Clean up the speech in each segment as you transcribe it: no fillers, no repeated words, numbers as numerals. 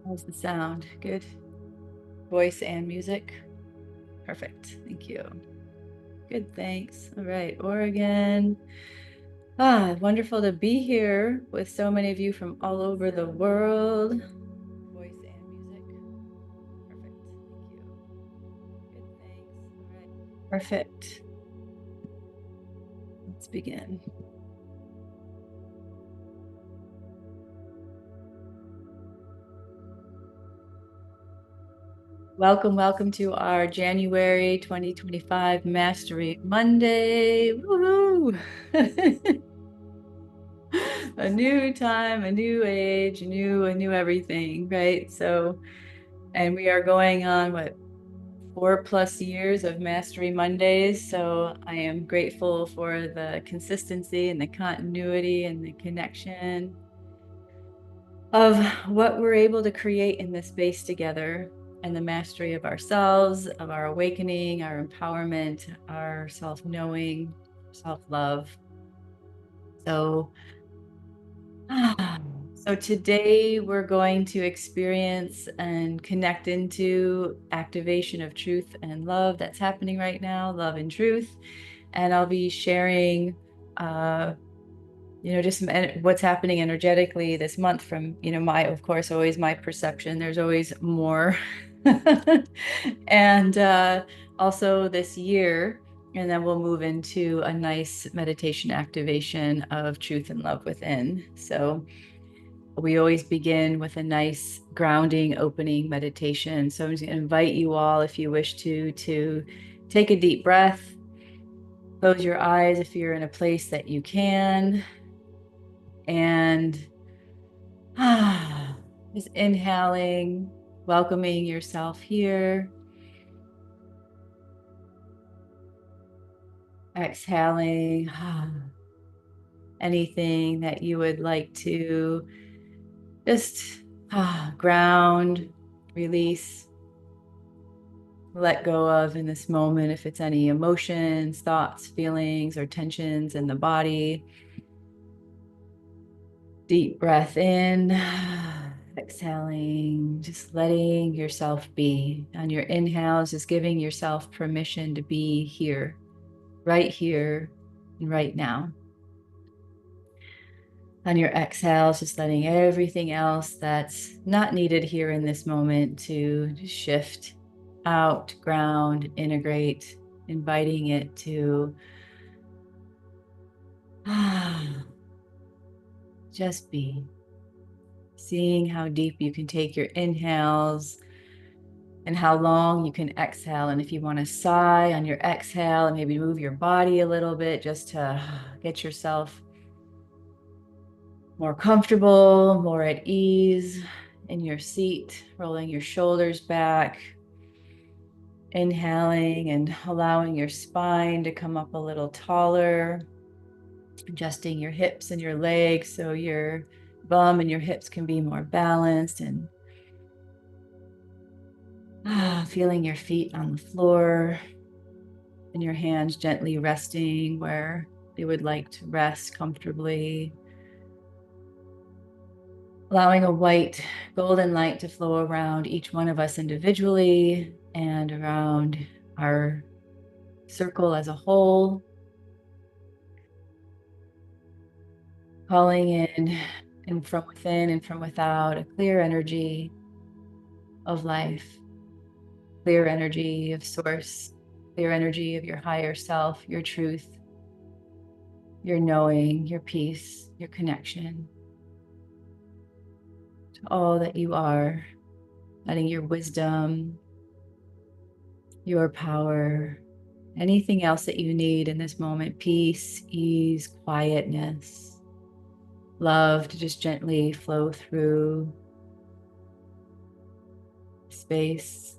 How's the sound? Good. Voice and music? Perfect. Thank you. Good, thanks. All right, Oregon. Wonderful to be here with so many of you from all over the world. Voice and music. Perfect. Thank you. Good, thanks. All right. Perfect. Let's begin. Welcome to our January 2025 Mastery Monday. Woohoo! A new time, a new age, a new everything, right? So, and we are going on what, 4+ years of Mastery Mondays. So I am grateful for the consistency and the continuity and the connection of what we're able to create in this space together, and the mastery of ourselves, of our awakening, our empowerment, our self-knowing, self-love. So, so today we're going to experience and connect into activation of truth and love that's happening right now, love and truth. And I'll be sharing just what's happening energetically this month from, of course, always my perception. There's always more. And also this year, and then we'll move into a nice meditation activation of truth and love within. So we always begin with a nice grounding opening meditation. So I'm just going to invite you all, if you wish to take a deep breath, close your eyes if you're in a place that you can, and just inhaling, welcoming yourself here. Exhaling anything that you would like to just ground, release, let go of in this moment. If it's any emotions, thoughts, feelings, or tensions in the body. Deep breath in, exhaling, just letting yourself be. On your inhales, just giving yourself permission to be here, and right now. On your exhales, just letting everything else that's not needed here in this moment to just shift out, ground, integrate, inviting it to just be. Seeing how deep you can take your inhales and how long you can exhale. And if you want to sigh on your exhale and maybe move your body a little bit just to get yourself more comfortable, more at ease in your seat, rolling your shoulders back, inhaling and allowing your spine to come up a little taller, adjusting your hips and your legs so your bum and your hips can be more balanced, and feeling your feet on the floor and your hands gently resting where they would like to rest comfortably. Allowing a white golden light to flow around each one of us individually and around our circle as a whole. Calling in and from within and from without a clear energy of life, clear energy of source, clear energy of your higher self, your truth, your knowing, your peace, your connection to all that you are, letting your wisdom, your power, anything else that you need in this moment, peace, ease, quietness, love, to just gently flow through space.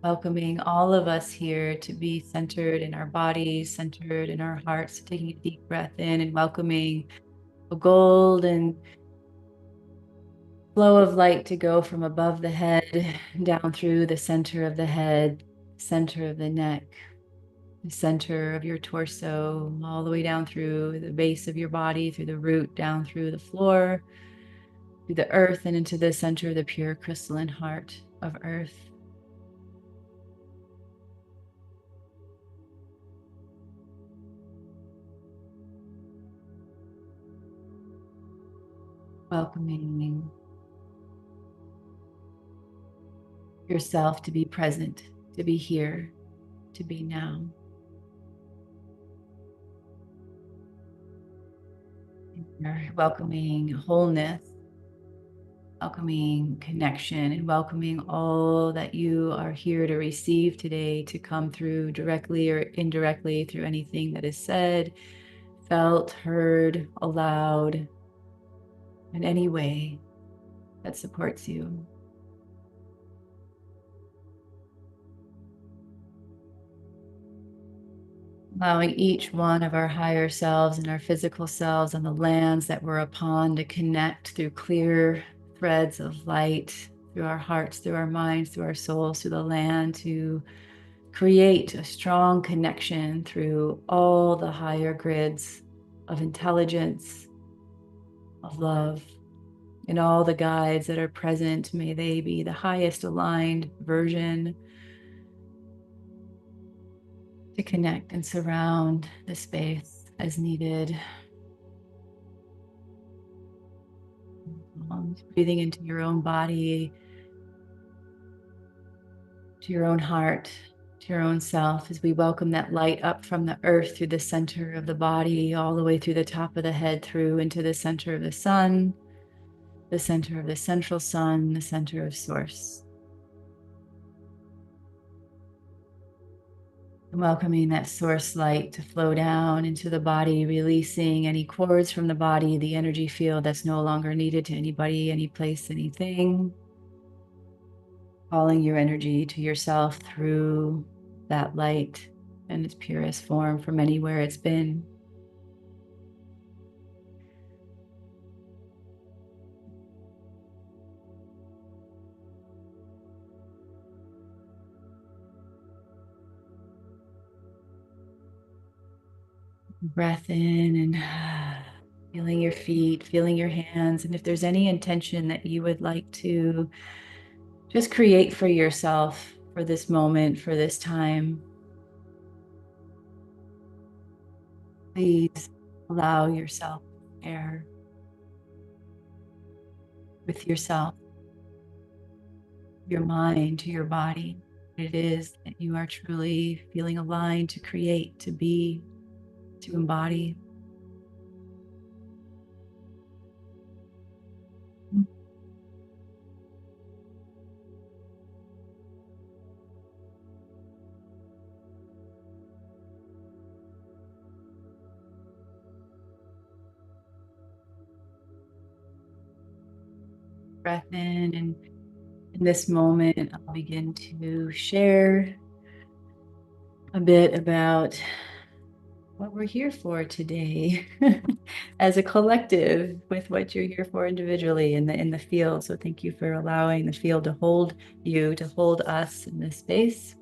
Welcoming all of us here to be centered in our bodies, centered in our hearts, taking a deep breath in and welcoming a golden flow of light to go from above the head down through the center of the head, center of the neck, the center of your torso, all the way down through the base of your body, through the root, down through the floor, through the earth, and into the center of the pure crystalline heart of earth. Welcoming yourself to be present, to be here, to be now. You're welcoming wholeness, welcoming connection, and welcoming all that you are here to receive today, to come through directly or indirectly through anything that is said, felt, heard, allowed, in any way that supports you. Allowing each one of our higher selves and our physical selves on the lands that we're upon to connect through clear threads of light, through our hearts, through our minds, through our souls, through the land, to create a strong connection through all the higher grids of intelligence, of love, and all the guides that are present. May they be the highest aligned version to connect and surround the space as needed. Breathing into your own body, to your own heart, to your own self, as we welcome that light up from the earth through the center of the body, all the way through the top of the head, through into the center of the sun, the center of the central sun, the center of source. And welcoming that source light to flow down into the body, releasing any cords from the body, the energy field that's no longer needed to anybody, any place, anything. Calling your energy to yourself through that light in its purest form from anywhere it's been. Breath in and feeling your feet, feeling your hands. And if there's any intention that you would like to just create for yourself for this moment, for this time, please allow yourself to share with yourself, your mind, to your body, what it is that you are truly feeling aligned to create, to be, to embody. Breath in, and in this moment, I'll begin to share a bit about what we're here for today as a collective, with what you're here for individually in the field. So thank you for allowing the field to hold you, to hold us in this space.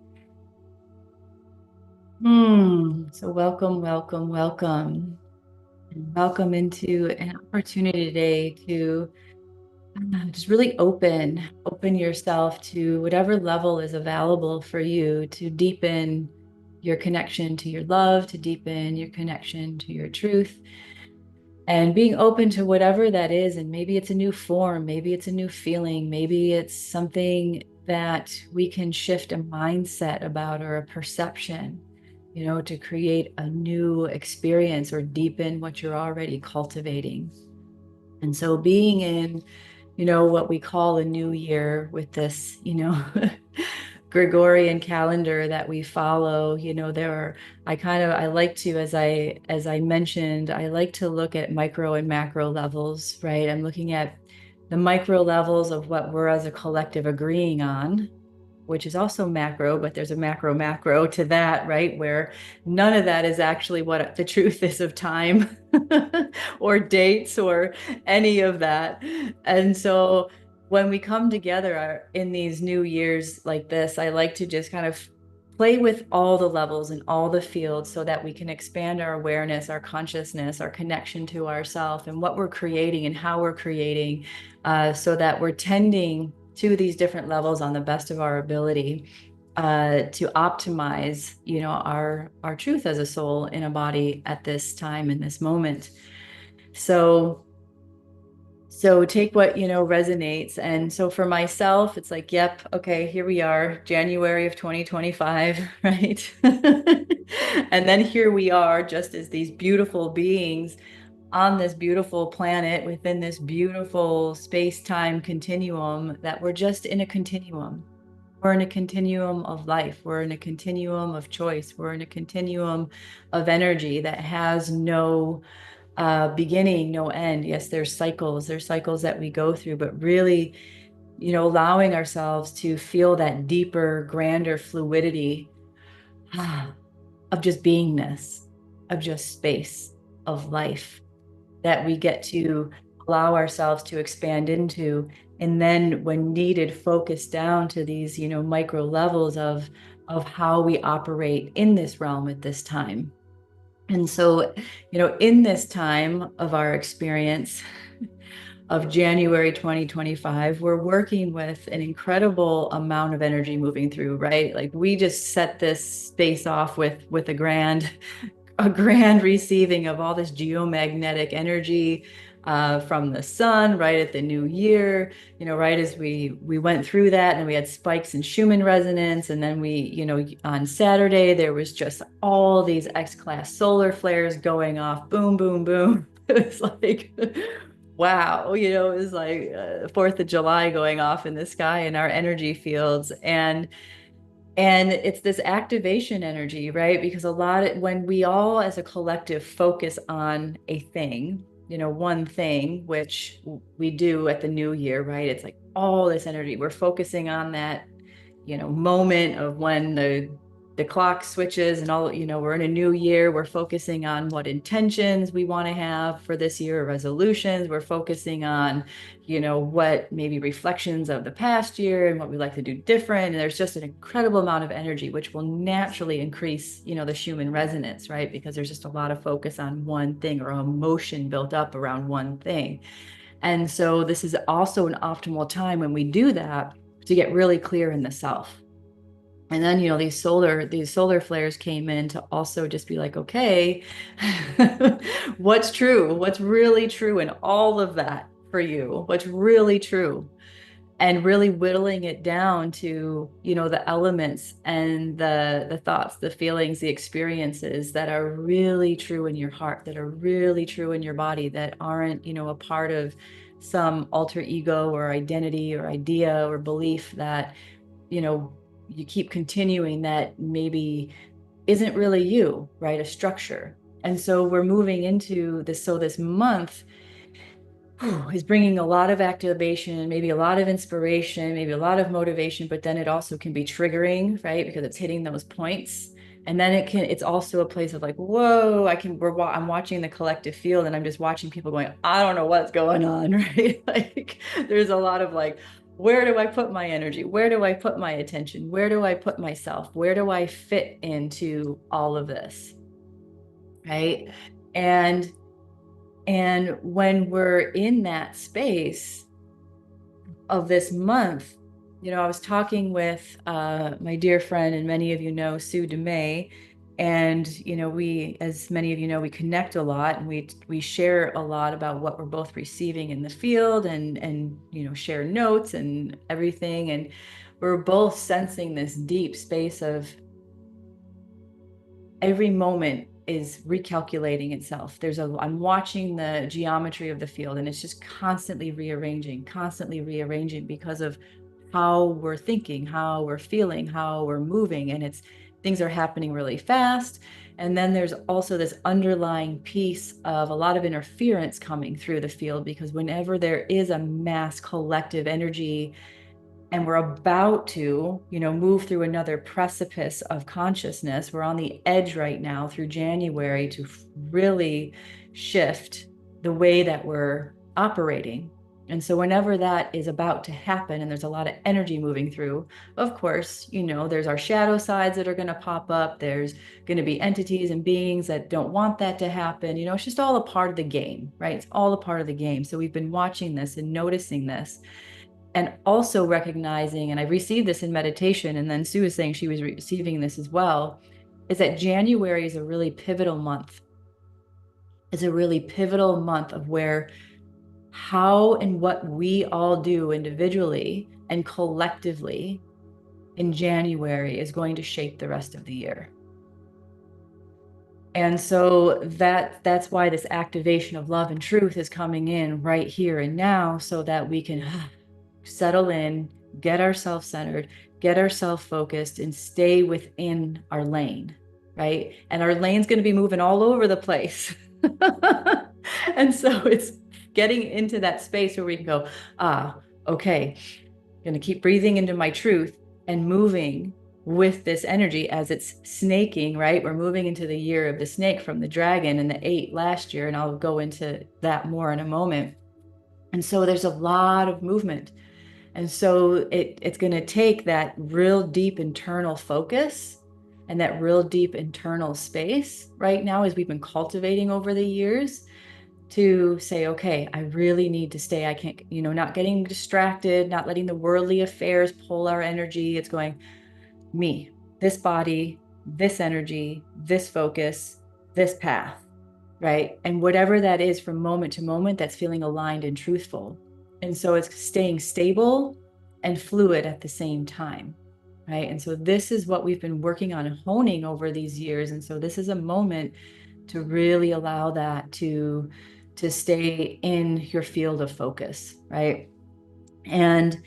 So welcome, welcome, welcome. And welcome into an opportunity today to just really open yourself to whatever level is available for you, to deepen your connection to your love, to deepen your connection to your truth, and being open to whatever that is. And maybe it's a new form, maybe it's a new feeling, maybe it's something that we can shift a mindset about, or a perception, to create a new experience or deepen what you're already cultivating. And so being in what we call a new year with this, Gregorian calendar that we follow, I like to, as I mentioned, I like to look at micro and macro levels, right? I'm looking at the micro levels of what we're as a collective agreeing on, which is also macro, but there's a macro to that, right? Where none of that is actually what the truth is of time or dates or any of that. And so when we come together in these new years like this, I like to just kind of play with all the levels and all the fields so that we can expand our awareness, our consciousness, our connection to ourself and what we're creating and how we're creating, so that we're tending to these different levels on the best of our ability, to optimize, our truth as a soul in a body at this time, in this moment. So take what, resonates. And so for myself, it's like, yep, okay, here we are, January of 2025, right? And then here we are, just as these beautiful beings on this beautiful planet within this beautiful space-time continuum, that we're just in a continuum. We're in a continuum of life. We're in a continuum of choice. We're in a continuum of energy that has no beginning, no end. Yes, there's cycles that we go through, but really, allowing ourselves to feel that deeper, grander fluidity of just beingness, of just space, of life that we get to allow ourselves to expand into. And then when needed, focus down to these, micro levels of how we operate in this realm at this time. And so, in this time of our experience of January 2025, we're working with an incredible amount of energy moving through, right? Like we just set this space off with a grand receiving of all this geomagnetic energy from the sun right at the new year, right as we went through that, and we had spikes in Schumann resonance. And then on Saturday, there was just all these X-class solar flares going off, boom, boom, boom. It was like, wow, it was like 4th of July going off in the sky in our energy fields. And it's this activation energy, right? Because when we all as a collective focus on a thing, one thing, which we do at the new year, right? It's like all this energy. We're focusing on that, moment of when the clock switches and all, we're in a new year. We're focusing on what intentions we want to have for this year, resolutions. We're focusing on, what maybe reflections of the past year and what we like to do different. And there's just an incredible amount of energy, which will naturally increase, the Schumann resonance, right? Because there's just a lot of focus on one thing, or emotion built up around one thing. And so this is also an optimal time when we do that to get really clear in the self. And then, these solar flares came in to also just be like, okay, what's true? What's really true in all of that for you? What's really true? And really whittling it down to, the elements and the thoughts, the feelings, the experiences that are really true in your heart, that are really true in your body, that aren't, a part of some alter ego or identity or idea or belief that, you keep continuing that maybe isn't really you, right? A structure. And so we're moving into this. So this month is bringing a lot of activation, maybe a lot of inspiration, maybe a lot of motivation, but then it also can be triggering, right? Because it's hitting those points. And then it's also a place of like, whoa, I'm watching the collective field, and I'm just watching people going, I don't know what's going on, right? Like there's a lot of like, where do I put my energy? Where do I put my attention? Where do I put myself? Where do I fit into all of this? Right. And when we're in that space of this month, I was talking with my dear friend, and many of you know, Sue DeMay. And, as many of you know, we connect a lot, and we share a lot about what we're both receiving in the field, and share notes and everything. And we're both sensing this deep space of every moment is recalculating itself. I'm watching the geometry of the field, and it's just constantly rearranging because of how we're thinking, how we're feeling, how we're moving. And things are happening really fast. And then there's also this underlying piece of a lot of interference coming through the field, because whenever there is a mass collective energy and we're about to, move through another precipice of consciousness, we're on the edge right now through January to really shift the way that we're operating. And so whenever that is about to happen and there's a lot of energy moving through, of course, there's our shadow sides that are going to pop up. There's going to be entities and beings that don't want that to happen. It's just all a part of the game, right? It's all a part of the game. So we've been watching this and noticing this and also recognizing, and I received this in meditation, and then Sue was saying she was receiving this as well, is that January is a really pivotal month. It's a really pivotal month of where how and what we all do individually and collectively in January is going to shape the rest of the year. And so that's why this activation of love and truth is coming in right here and now, so that we can settle in, get ourselves centered, get ourselves focused, and stay within our lane, right? And our lane's going to be moving all over the place. And so it's getting into that space where we can go, okay, I'm going to keep breathing into my truth and moving with this energy as it's snaking, right? We're moving into the year of the snake from the dragon and the 8 last year, and I'll go into that more in a moment. And so there's a lot of movement. And so it's going to take that real deep internal focus and that real deep internal space right now, as we've been cultivating over the years, to say, okay, I really need to stay. I can't, not getting distracted, not letting the worldly affairs pull our energy. It's going, me, this body, this energy, this focus, this path, right? And whatever that is from moment to moment, that's feeling aligned and truthful. And so it's staying stable and fluid at the same time, right? And so this is what we've been working on and honing over these years. And so this is a moment to really allow that to stay in your field of focus, right? And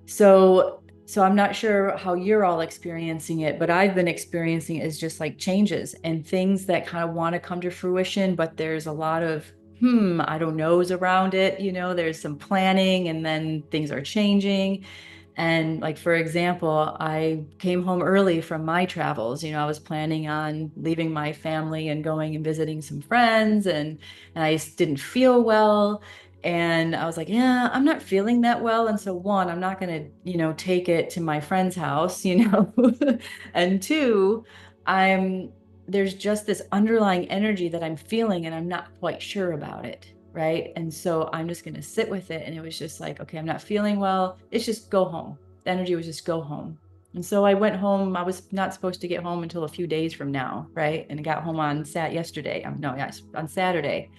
so I'm not sure how you're all experiencing it, but I've been experiencing it as just like changes and things that kind of want to come to fruition, but there's a lot of I don't know's around it. There's some planning and then things are changing. And like, for example, I came home early from my travels. I was planning on leaving my family and going and visiting some friends, and I just didn't feel well. And I was like, yeah, I'm not feeling that well. And so one, I'm not going to, take it to my friend's house, and two, there's just this underlying energy that I'm feeling and I'm not quite sure about it. Right. And so I'm just going to sit with it. And it was just like, okay, I'm not feeling well. It's just go home. The energy was just go home. And so I went home. I was not supposed to get home until a few days from now. Right. And I got home on yesterday. No, yes, on Saturday.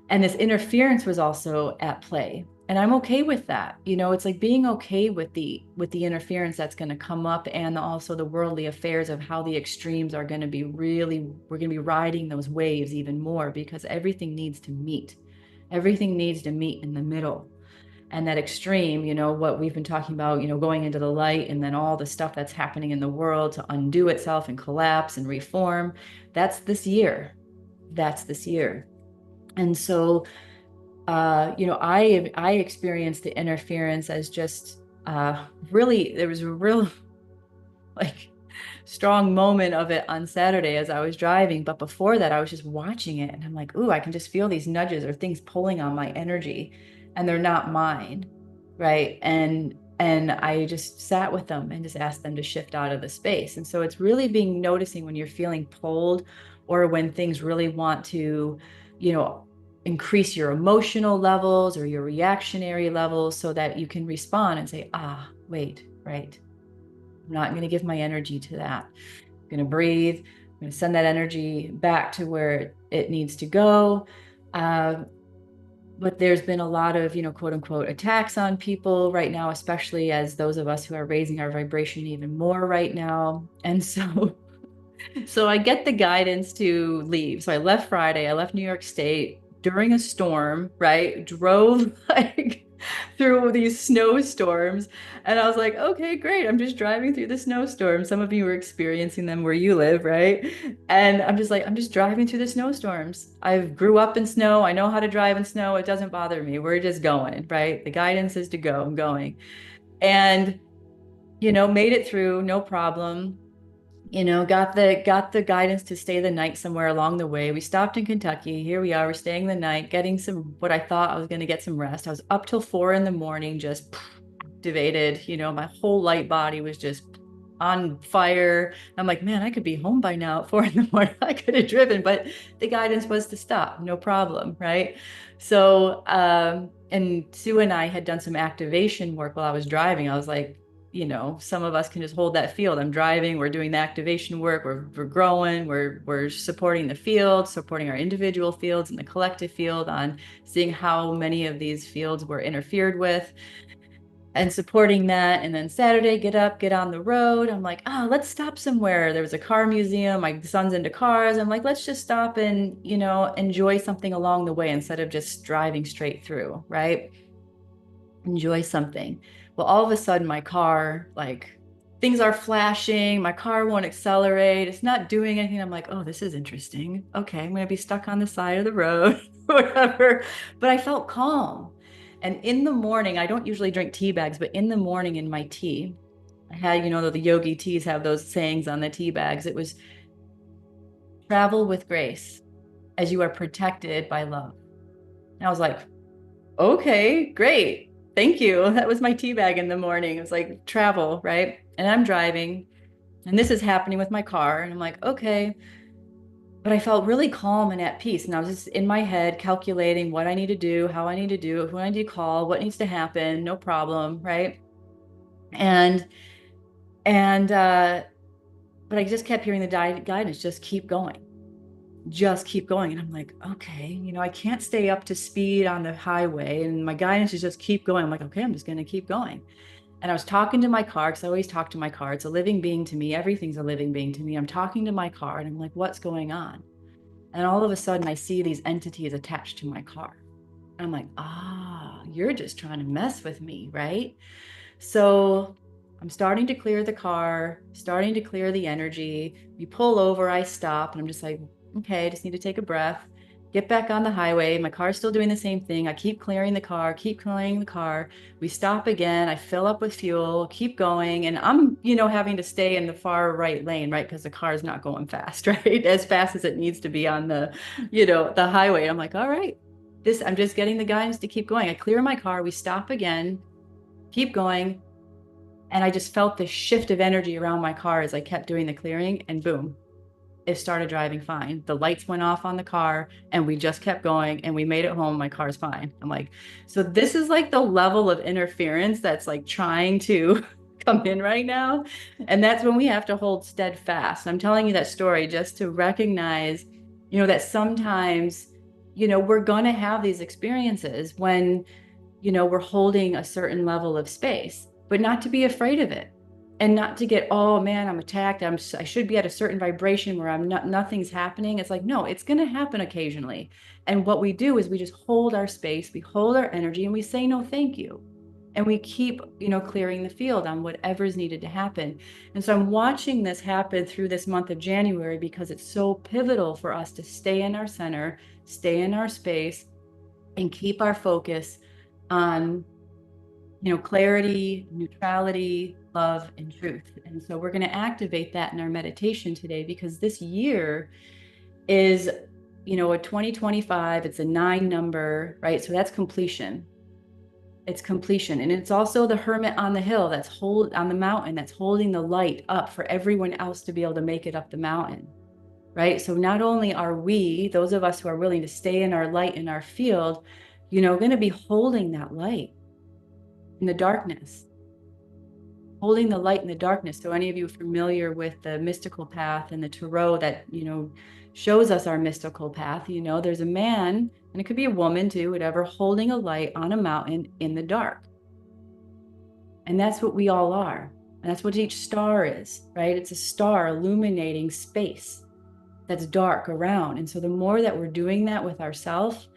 And this interference was also at play. And I'm okay with that. It's like being okay with the interference that's going to come up, and also the worldly affairs of how the extremes are going to be we're going to be riding those waves even more, because everything needs to meet. Everything needs to meet in the middle. And that extreme, what we've been talking about, going into the light, and then all the stuff that's happening in the world to undo itself and collapse and reform, that's this year. That's this year. And so, I experienced the interference as just really, there was a real like strong moment of it on Saturday as I was driving. But before that, I was just watching it, and I'm like, ooh, I can just feel these nudges or things pulling on my energy, and they're not mine, right? And I just sat with them and just asked them to shift out of the space. And so it's really being noticing when you're feeling pulled, or when things really want to, increase your emotional levels or your reactionary levels, so that you can respond and say, wait, right. I'm not going to give my energy to that. I'm going to breathe. I'm going to send that energy back to where it needs to go. But there's been a lot of, quote unquote, attacks on people right now, especially as those of us who are raising our vibration even more right now. And so I get the guidance to leave. So I left Friday. I left New York State during a storm, right? Drove like through these snowstorms. And I was like, okay, great. I'm just driving through the snowstorm. Some of you are experiencing them where you live, right? And I'm just driving through the snowstorms. I grew up in snow. I know how to drive in snow. It doesn't bother me. We're just going, right? The guidance is to go. I'm going. And, made it through, no problem. got the guidance to stay the night somewhere along the way. We stopped in Kentucky. Here we are, we're staying the night, getting some what I thought I was going to get some rest. I was up till 4 in the morning, just activated. My whole light body was just on fire. I'm like, man, I could be home by now at 4 in the morning. I could have driven, but the guidance was to stop, no problem, right? So, and Sue and I had done some activation work while I was driving. I was like, some of us can just hold that field. I'm driving, we're doing the activation work, we're growing, we're supporting the field, supporting our individual fields and the collective field on seeing how many of these fields were interfered with and supporting that. And then Saturday, get up, get on the road. I'm like, let's stop somewhere. There was a car museum. My son's into cars. I'm like, let's just stop and, enjoy something along the way instead of just driving straight through, right? Enjoy something. Well, all of a sudden, my car, like, things are flashing. My car won't accelerate. It's not doing anything. I'm like, oh, this is interesting. Okay, I'm going to be stuck on the side of the road, whatever. But I felt calm. And in the morning, I don't usually drink tea bags, but in the morning in my tea, I had, the yogi teas have those sayings on the tea bags. It was travel with grace as you are protected by love. And I was like, okay, great. Thank you. That was my tea bag in the morning. It was like travel, right? And I'm driving, and this is happening with my car. And I'm like, okay. But I felt really calm and at peace. And I was just in my head calculating what I need to do, how I need to do, who I need to call, what needs to happen, no problem, right? And but I just kept hearing the guidance, just keep going. Just keep going. And I'm like, okay, I can't stay up to speed on the highway. And my guidance is just keep going. I'm like, okay, I'm just going to keep going. And I was talking to my car because I always talk to my car. It's a living being to me. Everything's a living being to me. I'm talking to my car and I'm like, what's going on? And all of a sudden I see these entities attached to my car. I'm like, you're just trying to mess with me, right? So I'm starting to clear the car, starting to clear the energy. We pull over, I stop, and I'm just like, okay, I just need to take a breath, get back on the highway. My car's still doing the same thing. I keep clearing the car, keep clearing the car. We stop again. I fill up with fuel, keep going. And I'm, having to stay in the far right lane, right? Because the car is not going fast, right? As fast as it needs to be on the highway. I'm like, all right, I'm just getting the guidance to keep going. I clear my car. We stop again, keep going. And I just felt this shift of energy around my car as I kept doing the clearing, and boom, it started driving fine. The lights went off on the car and we just kept going and we made it home. My car's fine. I'm like, so this is like the level of interference that's like trying to come in right now. And that's when we have to hold steadfast. I'm telling you that story just to recognize, that sometimes, we're going to have these experiences when, we're holding a certain level of space, but not to be afraid of it and not to get, oh man, I'm attacked. I should be at a certain vibration where nothing's happening. It's like, no, it's going to happen occasionally. And what we do is we just hold our space, we hold our energy, and we say, no, thank you. And we keep, clearing the field on whatever's needed to happen. And so I'm watching this happen through this month of January because it's so pivotal for us to stay in our center, stay in our space, and keep our focus on clarity, neutrality, love, and truth. And so we're going to activate that in our meditation today because this year is, a 2025. It's a 9 number, right? So that's completion. It's completion. And it's also the hermit on the hill on the mountain that's holding the light up for everyone else to be able to make it up the mountain, right? So not only are we, those of us who are willing to stay in our light in our field, going to be holding that light in the darkness, holding the light in the darkness. So any of you familiar with the mystical path and the tarot that, shows us our mystical path, there's a man, and it could be a woman too, whatever, holding a light on a mountain in the dark. And that's what we all are. And that's what each star is, right? It's a star illuminating space that's dark around. And so the more that we're doing that with ourselves,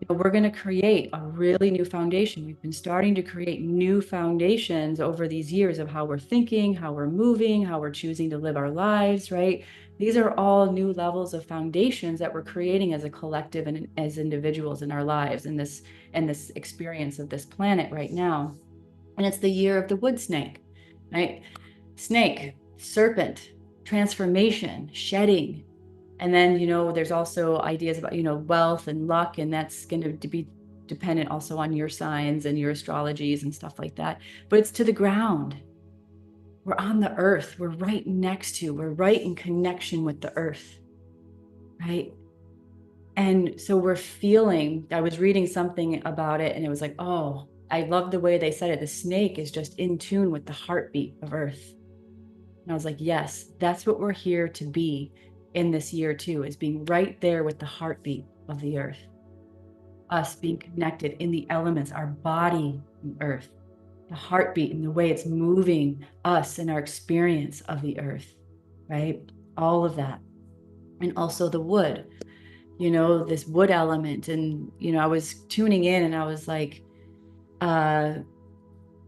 we're going to create a really new foundation. We've been starting to create new foundations over these years of how we're thinking, how we're moving, how we're choosing to live our lives, right? These are all new levels of foundations that we're creating as a collective and as individuals in our lives in this experience of this planet right now. And it's the year of the wood snake, right? Snake, serpent, transformation, shedding. And then, there's also ideas about, wealth and luck, and that's going to be dependent also on your signs and your astrologies and stuff like that. But it's to the ground. We're on the earth. We're right we're right in connection with the earth, right? And so I was reading something about it and it was like, oh, I love the way they said it. The snake is just in tune with the heartbeat of earth. And I was like, yes, that's what we're here to be in this year too, is being right there with the heartbeat of the earth. Us being connected in the elements, our body and earth, the heartbeat and the way it's moving us and our experience of the earth, right? All of that. And also the wood, this wood element. And, I was tuning in and I was like, and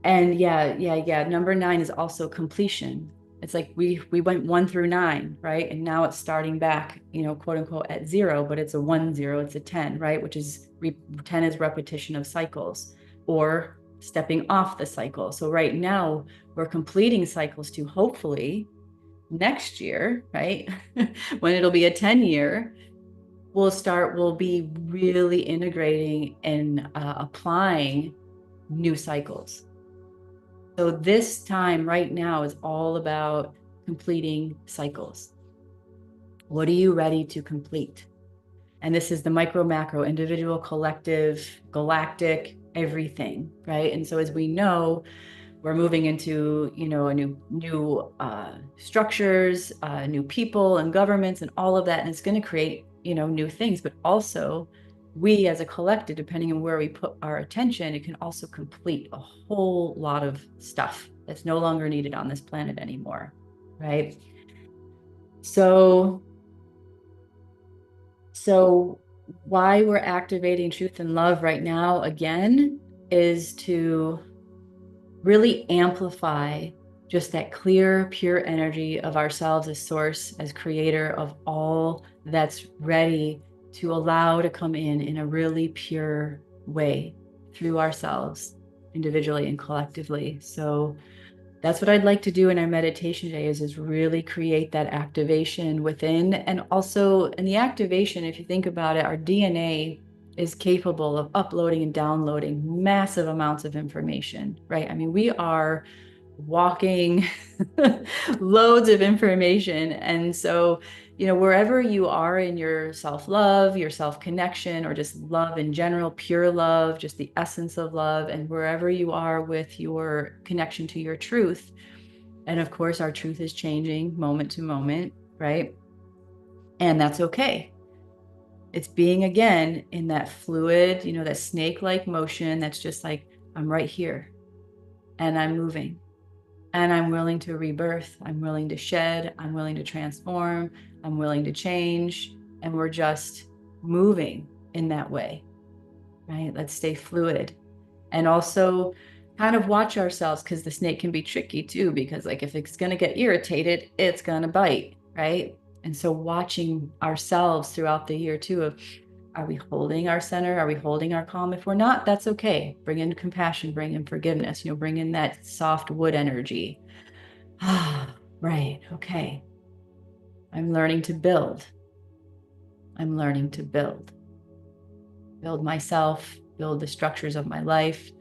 yeah. Number 9 is also completion. It's like we went 1 through 9, right? And now it's starting back, quote unquote at 0, but it's a 1-0, it's a 10, right? Which is 10 is repetition of cycles or stepping off the cycle. So right now we're completing cycles to hopefully next year, right? When it'll be a 10-year, we'll be really integrating and applying new cycles. So this time right now is all about completing cycles. What are you ready to complete? And this is the micro, macro, individual, collective, galactic, everything, right? And so as we know, we're moving into, a new structures, new people and governments and all of that. And it's going to create, new things, but also we as a collective, depending on where we put our attention, it can also complete a whole lot of stuff that's no longer needed on this planet anymore, right? So why we're activating truth and love right now, again, is to really amplify just that clear, pure energy of ourselves as source, as creator of all that's ready to allow to come in a really pure way through ourselves, individually and collectively. So that's what I'd like to do in our meditation today is really create that activation within. And also in the activation, if you think about it, our DNA is capable of uploading and downloading massive amounts of information, right? I mean, we are walking loads of information. And so, wherever you are in your self-love, your self-connection, or just love in general, pure love, just the essence of love, and wherever you are with your connection to your truth. And of course, our truth is changing moment to moment, right? And that's okay. It's being again in that fluid, that snake-like motion that's just like, I'm right here and I'm moving. And I'm willing to rebirth. I'm willing to shed. I'm willing to transform. I'm willing to change. And we're just moving in that way, right? Let's stay fluid. And also kind of watch ourselves, because the snake can be tricky too, because like if it's going to get irritated, it's going to bite, right? And so watching ourselves throughout the year too of, are we holding our center? Are we holding our calm? If we're not, that's okay. Bring in compassion, bring in forgiveness, bring in that soft wood energy. Ah, right. Okay. I'm learning to build. I'm learning to build. Build myself, build the structures of my life,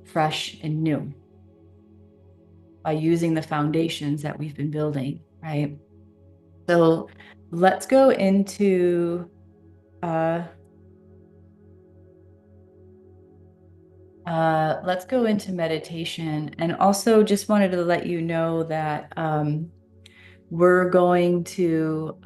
fresh and new, by using the foundations that we've been building, right? So let's go into meditation. And also just wanted to let you know that we're going to,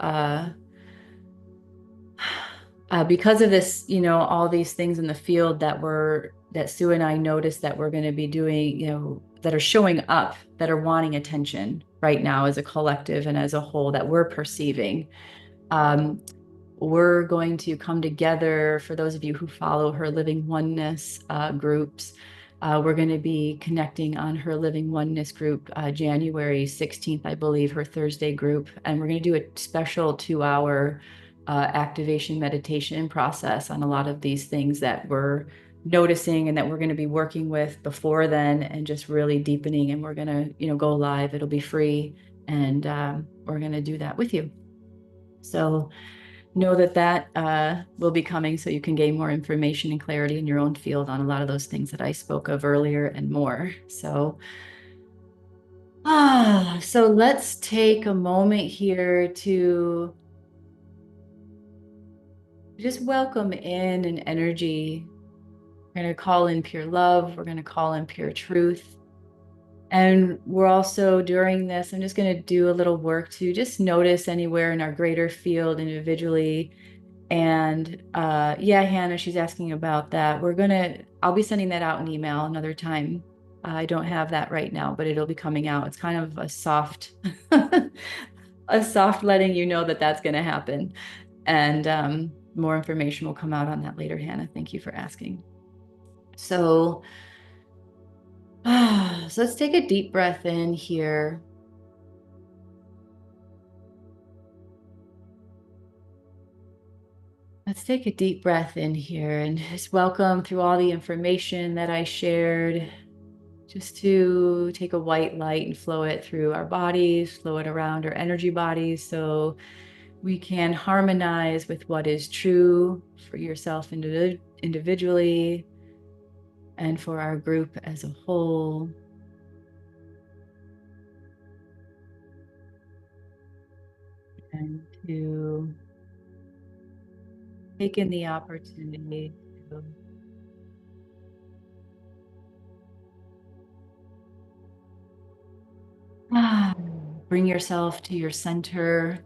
because of this, all these things in the field that Sue and I noticed that we're going to be doing, that are showing up, that are wanting attention right now as a collective and as a whole that we're perceiving. We're going to come together. For those of you who follow her Living Oneness groups, we're going to be connecting on her Living Oneness group, January 16th, I believe, her Thursday group. And we're going to do a special 2-hour activation meditation process on a lot of these things that we're noticing and that we're going to be working with before then, and just really deepening. And we're going to, go live. It'll be free. And we're going to do that with you. So know that that will be coming so you can gain more information and clarity in your own field on a lot of those things that I spoke of earlier and more. So let's take a moment here to just welcome in an energy. We're going to call in pure love. We're going to call in pure truth. And we're also, during this, I'm just going to do a little work to just notice anywhere in our greater field individually. And yeah, Hannah, she's asking about that. I'll be sending that out in email another time. I don't have that right now, but it'll be coming out. It's kind of a soft, a soft letting you know that that's going to happen. And more information will come out on that later, Hannah. Thank you for asking. So, so let's take a deep breath in here. Let's take a deep breath in here and just welcome through all the information that I shared, just to take a white light and flow it through our bodies, flow it around our energy bodies so we can harmonize with what is true for yourself individually and for our group as a whole. And to take in the opportunity to bring yourself to your center,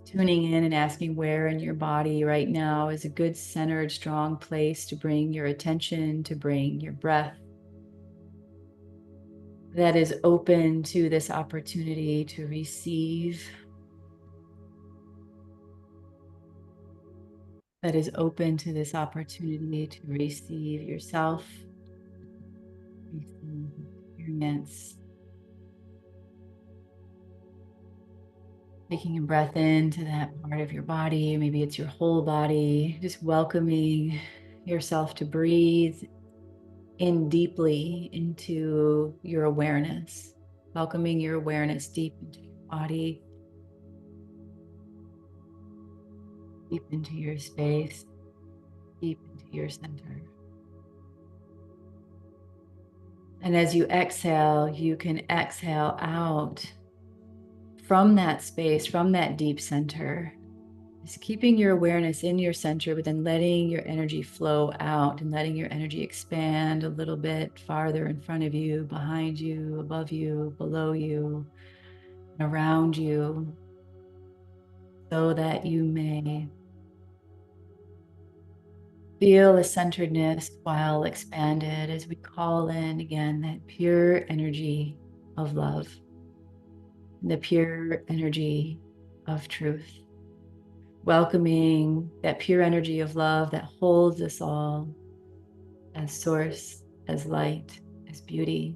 tuning in and asking where in your body right now is a good, centered, strong place to bring your attention, to bring your breath that is open to this opportunity to receive, that is open to this opportunity to receive yourself, receive experience. Taking a breath into that part of your body, maybe it's your whole body, just welcoming yourself to breathe in deeply into your awareness, welcoming your awareness deep into your body, deep into your space, deep into your center. And as you exhale, you can exhale out from that space, from that deep center. Just keeping your awareness in your center, but then letting your energy flow out and letting your energy expand a little bit farther in front of you, behind you, above you, below you, and around you, so that you may feel a centeredness while expanded as we call in again that pure energy of love, the pure energy of truth. Welcoming that pure energy of love that holds us all as source, as light, as beauty.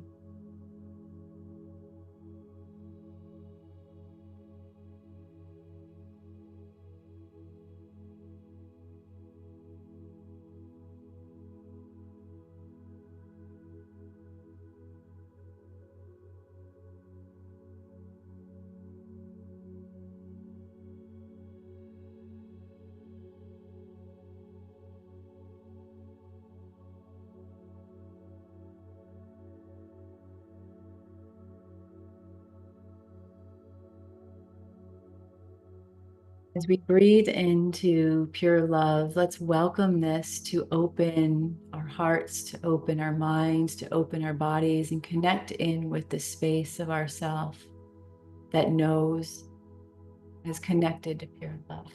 As we breathe into pure love, let's welcome this to open our hearts, to open our minds, to open our bodies, and connect in with the space of ourself that knows, is connected to pure love.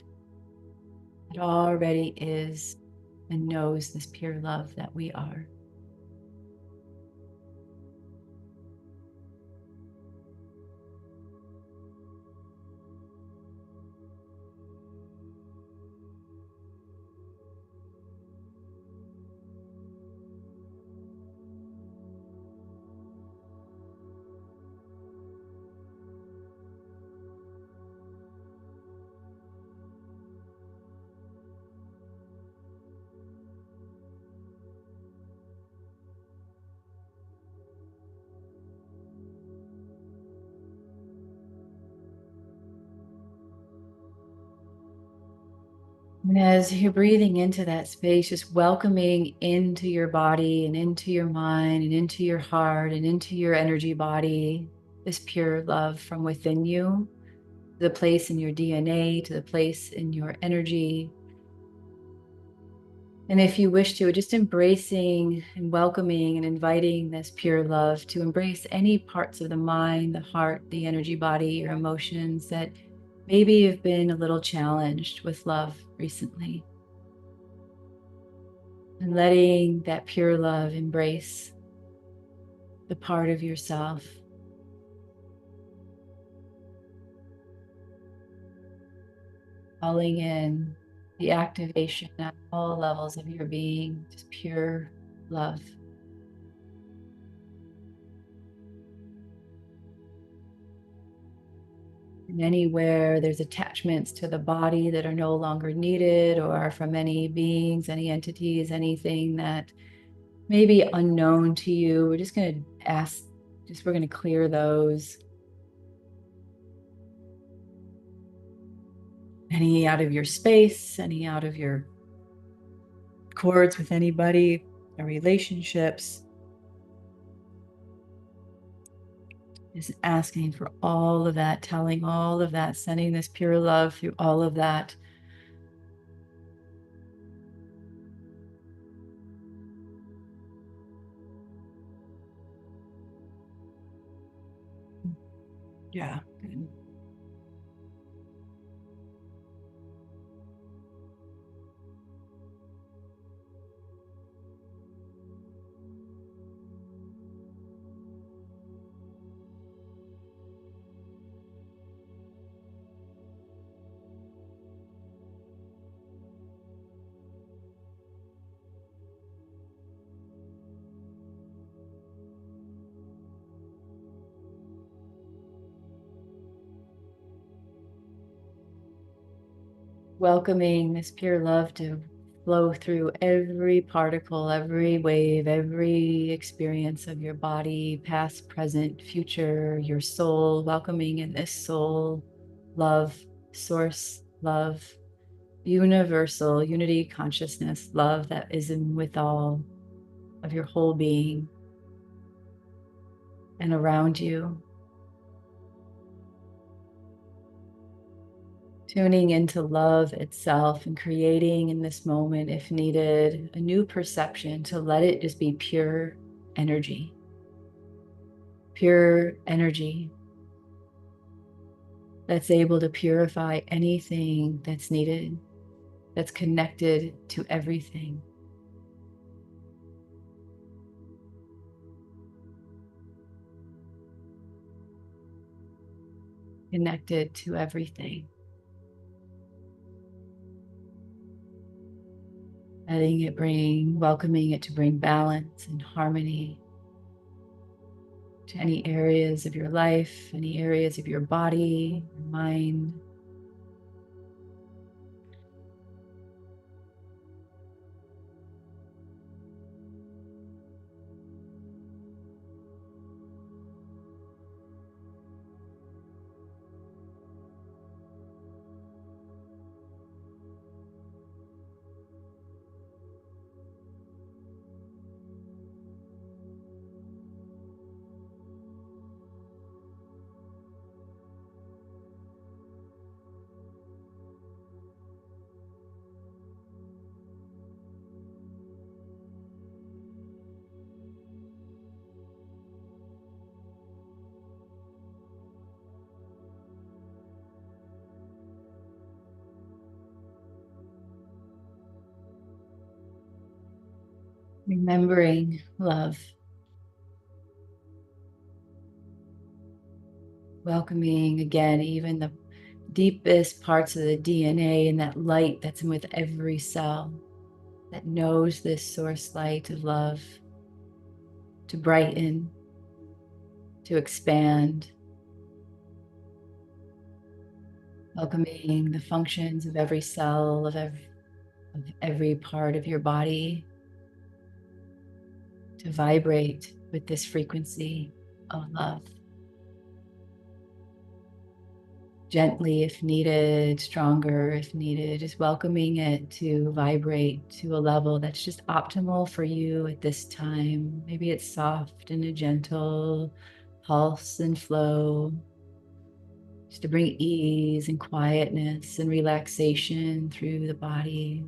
It already is and knows this pure love that we are. And as you're breathing into that space, just welcoming into your body and into your mind and into your heart and into your energy body, this pure love from within you, to the place in your DNA, to the place in your energy. And if you wish to, just embracing and welcoming and inviting this pure love to embrace any parts of the mind, the heart, the energy body, your emotions that maybe have been a little challenged with love recently. And letting that pure love embrace the part of yourself, calling in the activation at all levels of your being, just pure love. And anywhere there's attachments to the body that are no longer needed, or from any beings, any entities, anything that may be unknown to you, we're just going to ask, we're going to clear those. Any out of your space, any out of your cords with anybody, or relationships. Just asking for all of that, telling all of that, sending this pure love through all of that. Yeah. Good. Welcoming this pure love to flow through every particle, every wave, every experience of your body, past, present, future, your soul, welcoming in this soul, love, source, love, universal, unity, consciousness, love that is in with all of your whole being and around you. Tuning into love itself and creating in this moment, if needed, a new perception to let it just be pure energy. Pure energy that's able to purify anything that's needed, that's connected to everything. Connected to everything. Letting it bring, welcoming it to bring balance and harmony to any areas of your life, any areas of your body, your mind. Remembering love, welcoming again, even the deepest parts of the DNA and that light that's with every cell that knows this source light of love to brighten, to expand, welcoming the functions of every cell of every part of your body to vibrate with this frequency of love. gently if needed, stronger if needed, just welcoming it to vibrate to a level that's just optimal for you at this time. Maybe it's soft and a gentle pulse and flow, just to bring ease and quietness and relaxation through the body.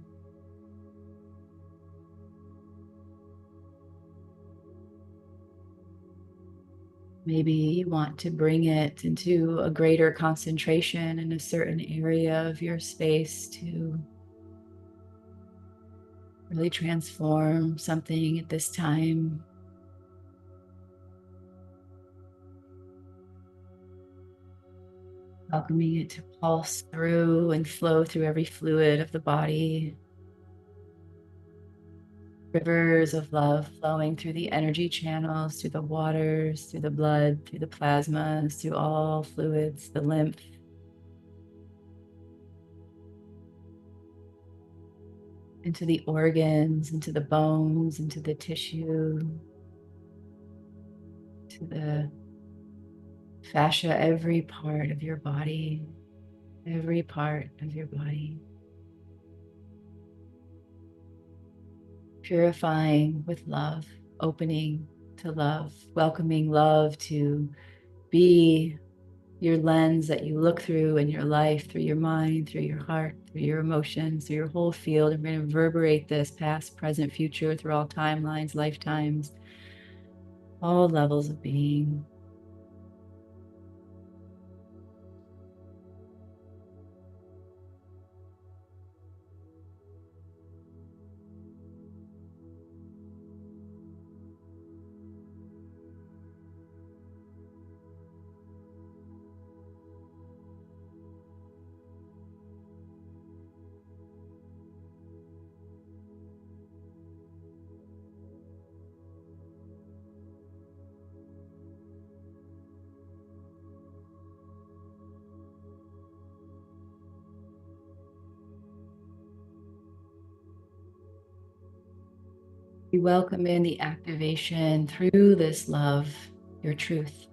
Maybe you want to bring it into a greater concentration in a certain area of your space to really transform something at this time. Welcoming it to pulse through and flow through every fluid of the body. Rivers of love flowing through the energy channels, through the waters, through the blood, through the plasmas, through all fluids, the lymph, into the organs, into the bones, into the tissue, to the fascia, every part of your body, every part of your body. Purifying with love, opening to love, welcoming love to be your lens that you look through in your life, through your mind, through your heart, through your emotions, through your whole field. And we're going to reverberate this past, present, future through all timelines, lifetimes, all levels of being. We welcome in the activation through this love, your truth,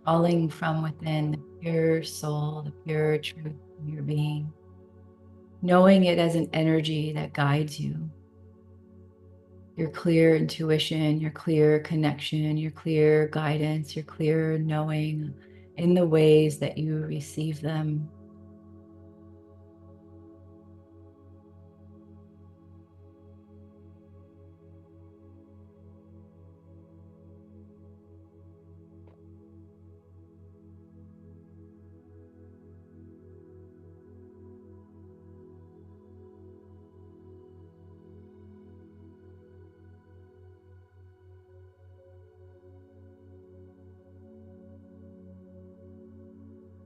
calling from within the pure soul, the pure truth of your being, knowing it as an energy that guides you, your clear intuition, your clear connection, your clear guidance, your clear knowing in the ways that you receive them.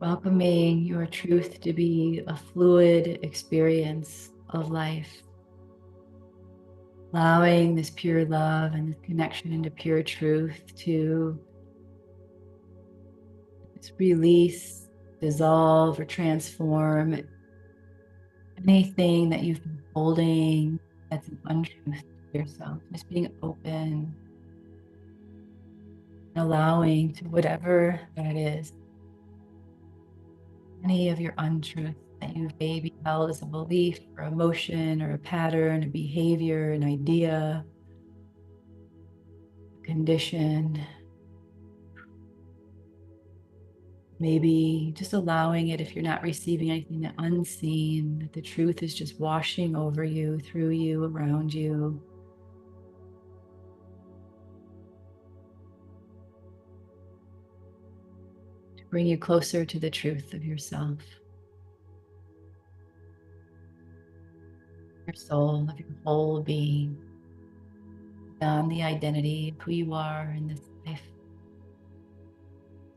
Welcoming your truth to be a fluid experience of life, allowing this pure love and this connection into pure truth to release, dissolve, or transform anything that you've been holding that's an untruth to yourself. Just being open, allowing to whatever that is, any of your untruths that you've maybe held as a belief or emotion or a pattern, a behavior, an idea, a condition. Maybe just allowing it, if you're not receiving anything, that unseen, that the truth is just washing over you, through you, around you. To bring you closer to the truth of yourself, your soul, of your whole being, beyond the identity of who you are in this life,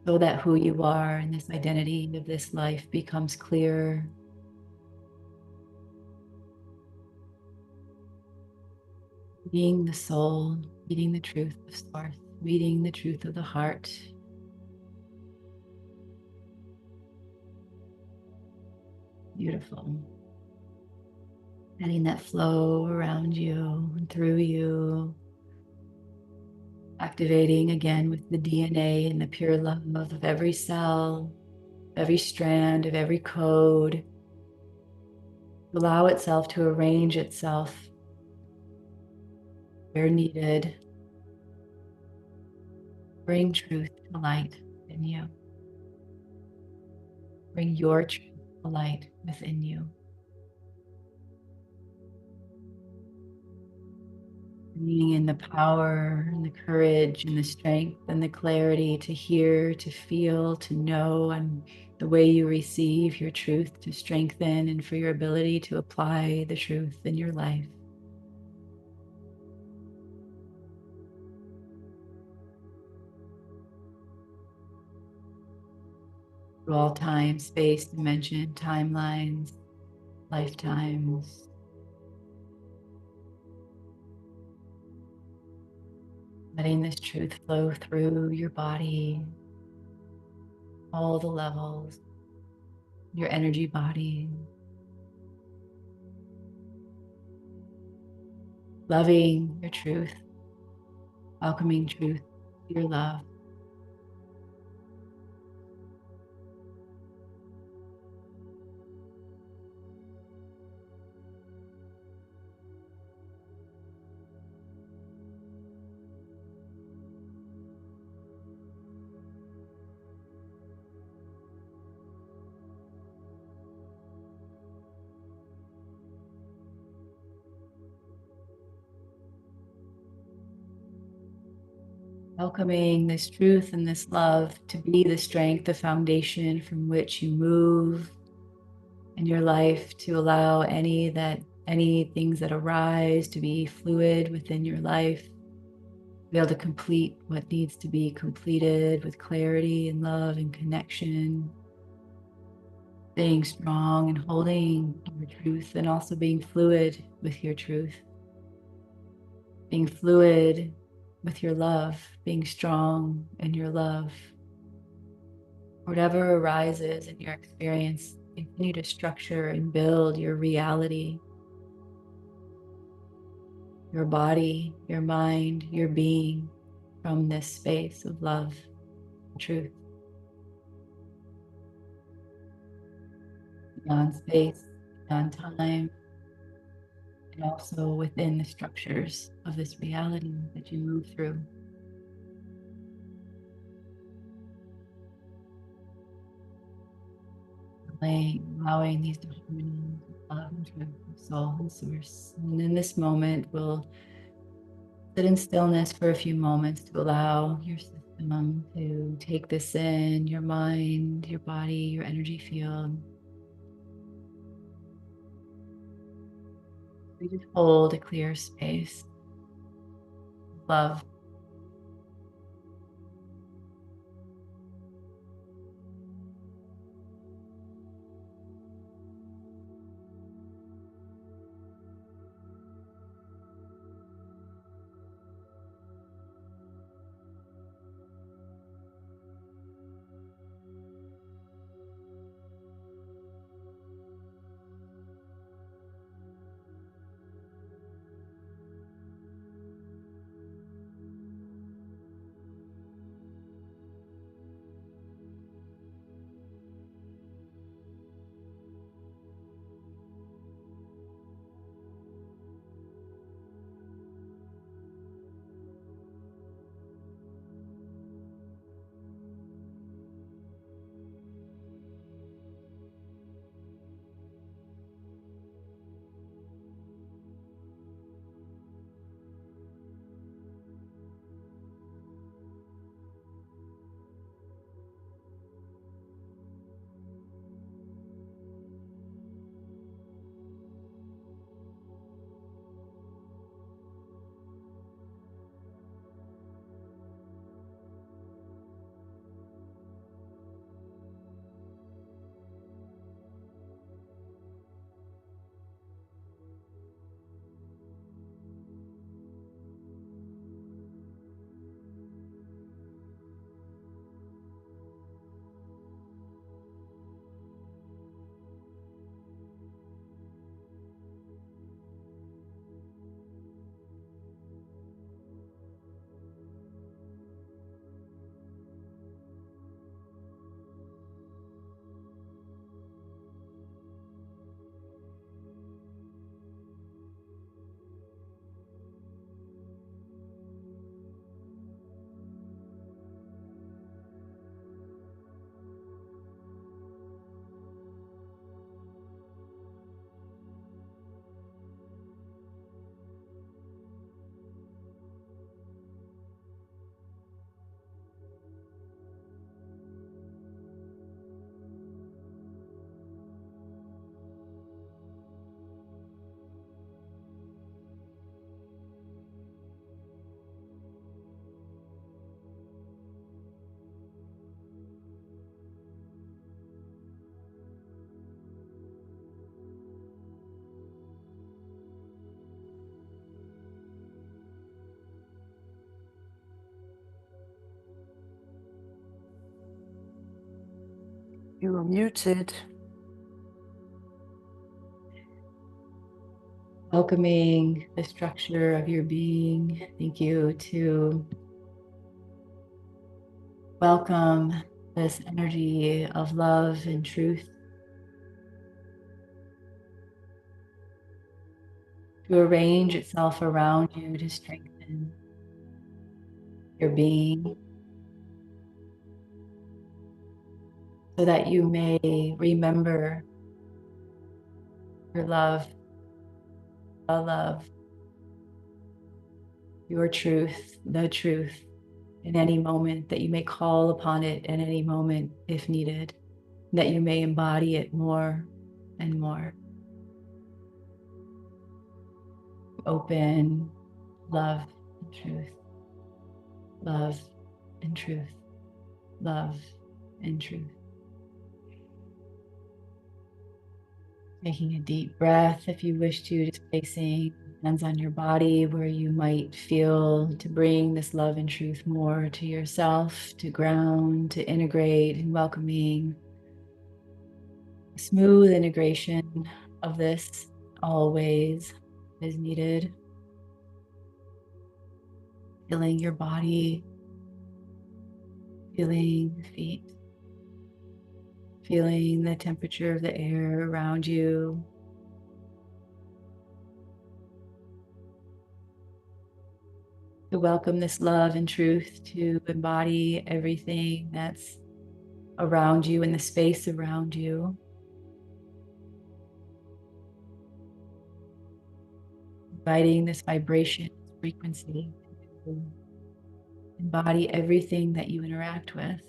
so that who you are and this identity of this life becomes clearer. Being the soul, reading the truth of source, reading the truth of the heart. Beautiful. Letting that flow around you and through you. Activating again with the DNA and the pure love of every cell, every strand of every code, allow itself to arrange itself where needed. Bring truth to light in you. Bring your truth to light within you. Being in the power and the courage and the strength and the clarity to hear, to feel, to know, and the way you receive your truth to strengthen and for your ability to apply the truth in your life. Through all time, space, dimension, timelines, lifetimes. Letting this truth flow through your body, all the levels, your energy body. Loving your truth, welcoming truth to your love. Welcoming this truth and this love to be the strength, the foundation from which you move in your life, to allow any things that arise to be fluid within your life, to be able to complete what needs to be completed with clarity and love and connection, staying strong and holding your truth, and also being fluid with your truth, being fluid with your love, being strong in your love. Whatever arises in your experience, continue to structure and build your reality, your body, your mind, your being from this space of love and truth. Beyond space, beyond time, and also within the structures of this reality that you move through. Allowing these harmonies of love and truth, of soul and source. And in this moment, we'll sit in stillness for a few moments to allow your system to take this in, your mind, your body, your energy field. We just hold a clear space of love. You are muted. Welcoming the structure of your being. Thank you to welcome this energy of love and truth to arrange itself around you to strengthen your being so that you may remember your love, the love, your truth, the truth in any moment, that you may call upon it at any moment if needed, that you may embody it more and more. Open love and truth, love and truth, love and truth. Taking a deep breath if you wish to, just placing hands on your body where you might feel to bring this love and truth more to yourself, to ground, to integrate, and welcoming smooth integration of this always as needed. Feeling your body, feeling the feet, feeling the temperature of the air around you. To welcome this love and truth to embody everything that's around you in the space around you. Inviting this vibration, frequency to embody everything that you interact with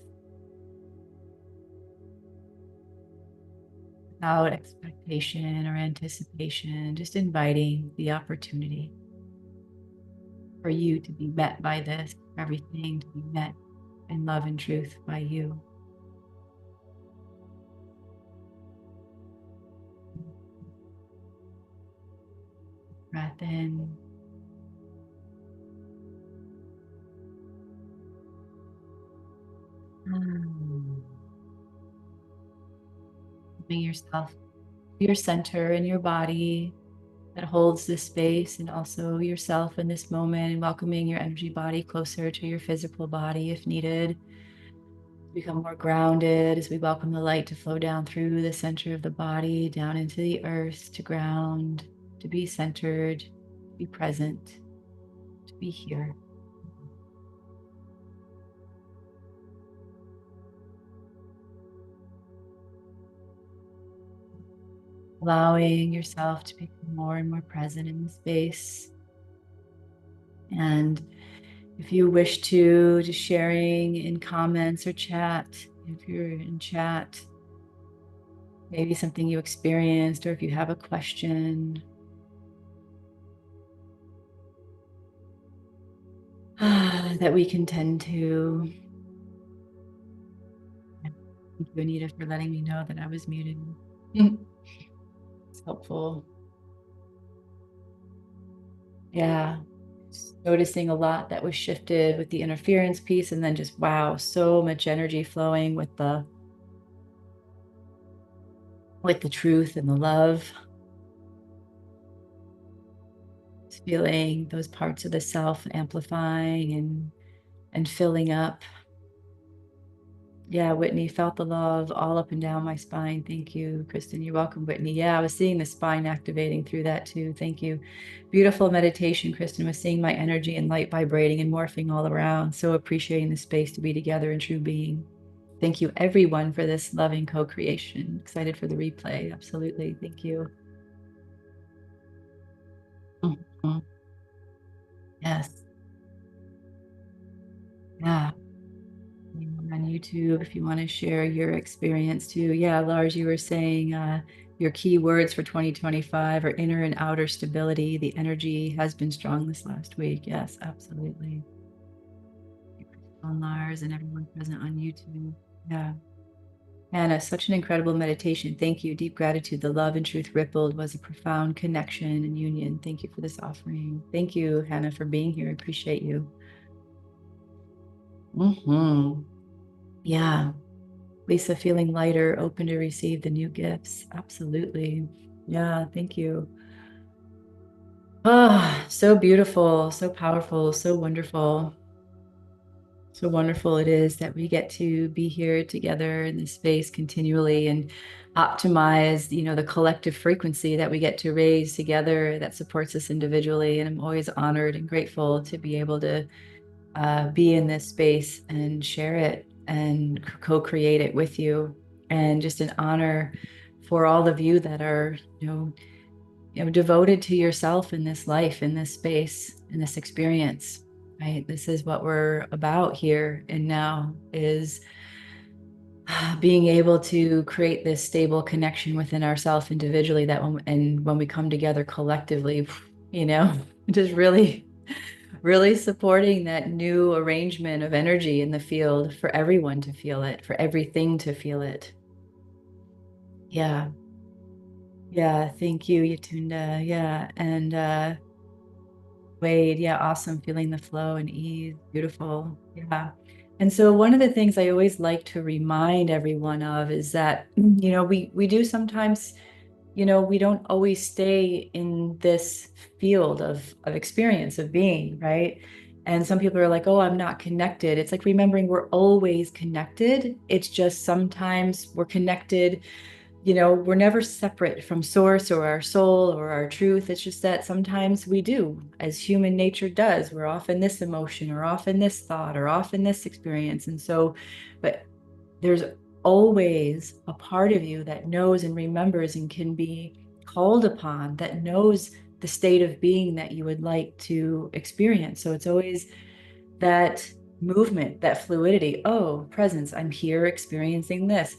without expectation or anticipation, just inviting the opportunity for you to be met by this, for everything to be met in love and truth by you. Breath in. Bring yourself to your center in your body that holds this space, and also yourself in this moment, and welcoming your energy body closer to your physical body if needed. Become more grounded as we welcome the light to flow down through the center of the body, down into the earth, to ground, to be centered, to be present, to be here. Allowing yourself to become more and more present in the space. And if you wish to, just sharing in comments or chat, if you're in chat, maybe something you experienced, or if you have a question, that we can tend to. Thank you, Anita, for letting me know that I was muted. It's helpful. Yeah. Just noticing a lot that was shifted with the interference piece, and then just wow, so much energy flowing with the truth and the love. Just feeling those parts of the self amplifying and filling up. Yeah, Whitney, felt the love all up and down my spine. Thank you, Kristen. You're welcome, Whitney. Yeah, I was seeing the spine activating through that too. Thank you. Beautiful meditation, Kristen. Was seeing my energy and light vibrating and morphing all around. So appreciating the space to be together in true being. Thank you, everyone, for this loving co-creation. Excited for the replay. Absolutely. Thank you. Mhm. Yes. Yeah. Anyone on YouTube, if you want to share your experience too. Yeah, Lars, you were saying your key words for 2025 are inner and outer stability. The energy has been strong this last week. Yes, absolutely. On Lars and everyone present on YouTube. Yeah. Anna, such an incredible meditation. Thank you. Deep gratitude. The love and truth rippled was a profound connection and union. Thank you for this offering. Thank you, Hannah, for being here. I appreciate you. Yeah. Lisa, feeling lighter, open to receive the new gifts. Absolutely. Yeah, thank you. Ah, so beautiful, so powerful, so wonderful. So wonderful it is that we get to be here together in this space continually and optimize, the collective frequency that we get to raise together that supports us individually. And I'm always honored and grateful to be able to be in this space and share it and co-create it with you. And just an honor for all of you that are, devoted to yourself in this life, in this space, in this experience. Right? This is what we're about here and now is being able to create this stable connection within ourselves individually when we come together collectively, you know, just really supporting that new arrangement of energy in the field for everyone to feel it, for everything to feel it. Yeah. Yeah. Thank you, Yatunda. Yeah. And Wade, yeah, awesome. Feeling the flow and ease. Beautiful. Yeah. And so one of the things I always like to remind everyone of is that, we do sometimes, we don't always stay in this field of experience of being, right? And some people are like, oh, I'm not connected. It's like remembering we're always connected. It's just sometimes we're connected, we're never separate from source or our soul or our truth. It's just that sometimes we do, as human nature does. We're off in this emotion or off in this thought or off in this experience. And so, but there's always a part of you that knows and remembers and can be called upon, that knows the state of being that you would like to experience. So it's always that movement, that fluidity. Oh, presence, I'm here experiencing this.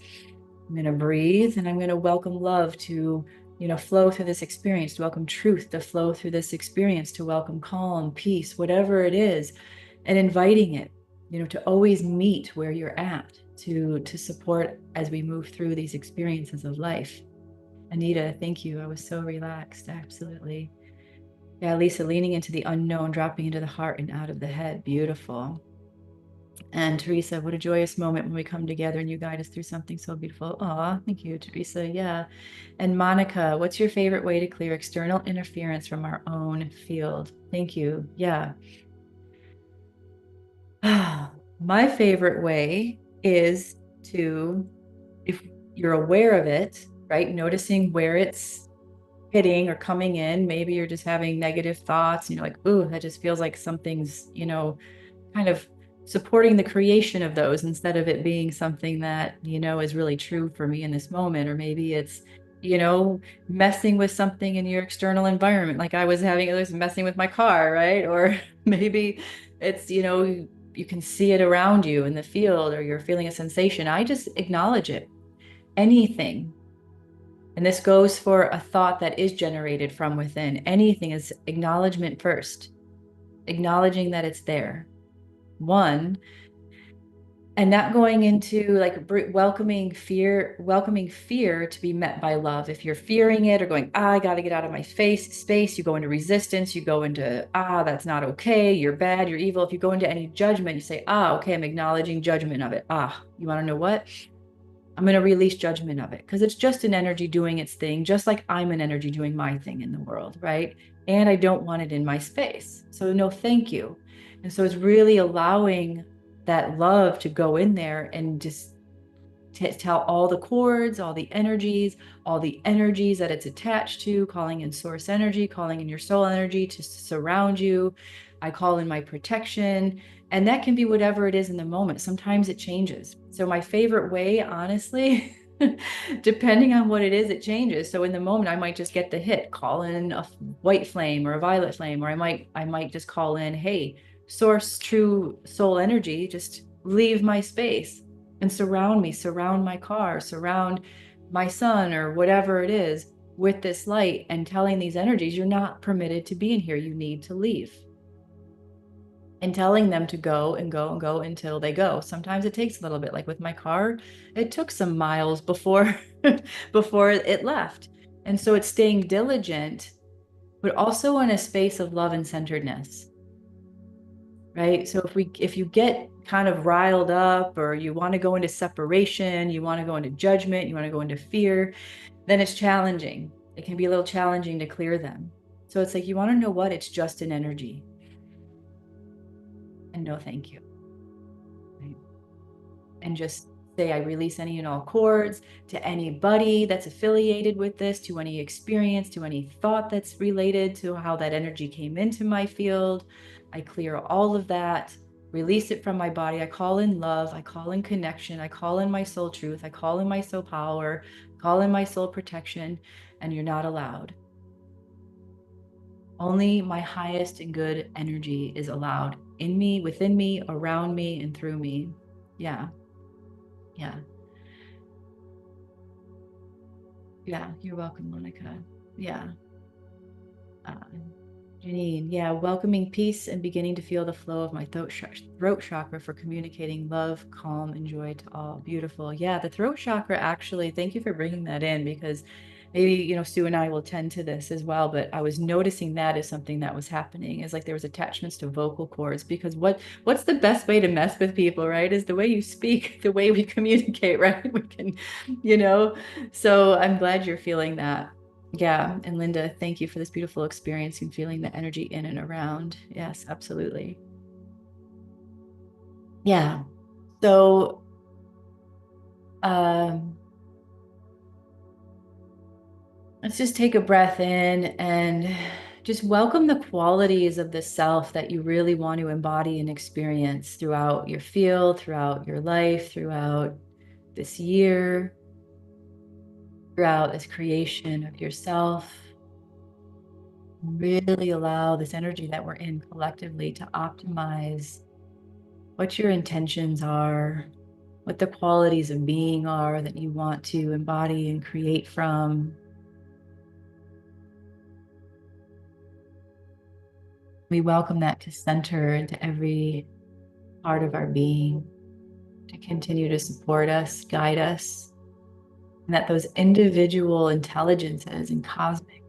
I'm going to breathe and I'm going to welcome love to, flow through this experience, to welcome truth to flow through this experience, to welcome calm, peace, whatever it is, and inviting it, to always meet where you're at, to support as we move through these experiences of life. Anita, thank you. I was so relaxed. Absolutely. Yeah, Lisa, leaning into the unknown, dropping into the heart and out of the head. Beautiful. And Teresa, what a joyous moment when we come together and you guide us through something so beautiful. Oh, thank you, Teresa. Yeah. And Monica, what's your favorite way to clear external interference from our own field? Thank you. Yeah. My favorite way is to, if you're aware of it, right, noticing where it's hitting or coming in. Maybe you're just having negative thoughts, like, ooh, that just feels like something's, kind of supporting the creation of those instead of it being something that, is really true for me in this moment. Or maybe it's, messing with something in your external environment. Like I was messing with my car, right? Or maybe it's, you can see it around you in the field or you're feeling a sensation. I just acknowledge it. Anything. And this goes for a thought that is generated from within. Anything is acknowledgement first, acknowledging that it's there. One, and not going into like welcoming fear to be met by love. If you're fearing it or going, I got to get out of my space, you go into resistance, you go into, that's not okay, you're bad, you're evil. If you go into any judgment, you say, okay, I'm acknowledging judgment of it. You want to know what? I'm going to release judgment of it because it's just an energy doing its thing, just like I'm an energy doing my thing in the world, right? And I don't want it in my space. So no, thank you. And so it's really allowing that love to go in there and just tell all the chords, all the energies that it's attached to, calling in source energy, calling in your soul energy to surround you. I call in my protection. And that can be whatever it is in the moment. Sometimes it changes. So my favorite way, honestly, depending on what it is, it changes. So in the moment, I might just get the hit, call in a white flame or a violet flame, or I might just call in, hey, source, true soul energy, just leave my space and surround me, surround my car, surround my son or whatever it is with this light, and telling these energies, you're not permitted to be in here. You need to leave. And telling them to go and go and go until they go. Sometimes it takes a little bit, like with my car, it took some miles before before it left. And so it's staying diligent, but also in a space of love and centeredness. right? So if you get kind of riled up or you want to go into separation, you want to go into judgment, you want to go into fear, then it's challenging. It can be a little challenging to clear them. So it's like you want to know what? It's just an energy. And no thank you. Right? And just say, I release any and all cords to anybody that's affiliated with this, to any experience, to any thought that's related to how that energy came into my field. I clear all of that, release it from my body. I call in love. I call in connection. I call in my soul truth. I call in my soul power, call in my soul protection, and you're not allowed. Only my highest and good energy is allowed in me, within me, around me, and through me. Yeah. Yeah. Yeah, you're welcome, Monica. Yeah. Uh, Janine, yeah, welcoming peace and beginning to feel the flow of my throat chakra for communicating love, calm, and joy to all. Beautiful. Yeah, the throat chakra actually, thank you for bringing that in because maybe, Sue and I will tend to this as well, but I was noticing that as something that was happening is like there was attachments to vocal cords because what's the best way to mess with people, right? Is the way you speak, the way we communicate, right? We can, you know, so I'm glad you're feeling that. Yeah. And Linda, thank you for this beautiful experience and feeling the energy in and around. Yes, absolutely. Yeah. So, um, let's just take a breath in and just welcome the qualities of the self that you really want to embody and experience throughout your field, throughout your life, throughout this year, throughout this creation of yourself. Really allow this energy that we're in collectively to optimize what your intentions are, what the qualities of being are that you want to embody and create from. We welcome that to center into every part of our being, to continue to support us, guide us, and that those individual intelligences and cosmic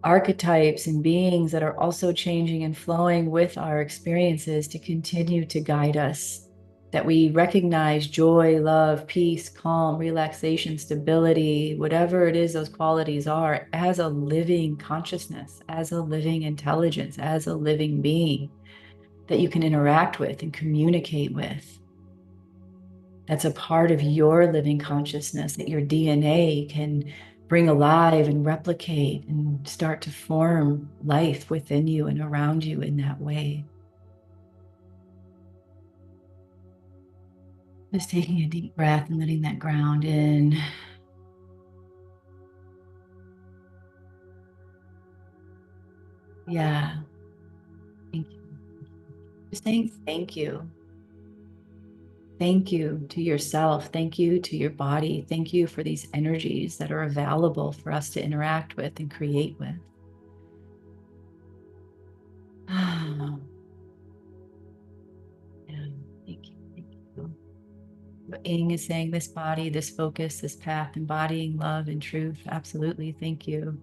archetypes and beings that are also changing and flowing with our experiences to continue to guide us. That we recognize joy, love, peace, calm, relaxation, stability, whatever it is those qualities are, as a living consciousness, as a living intelligence, as a living being that you can interact with and communicate with. That's a part of your living consciousness that your DNA can bring alive and replicate and start to form life within you and around you in that way. Just taking a deep breath and letting that ground in. Yeah. Thank you. Just saying thank you. Thank you to yourself. Thank you to your body. Thank you for these energies that are available for us to interact with and create with. Yeah, thank you. Thank you. What Ing is saying, this body, this focus, this path, embodying love and truth. Absolutely. Thank you.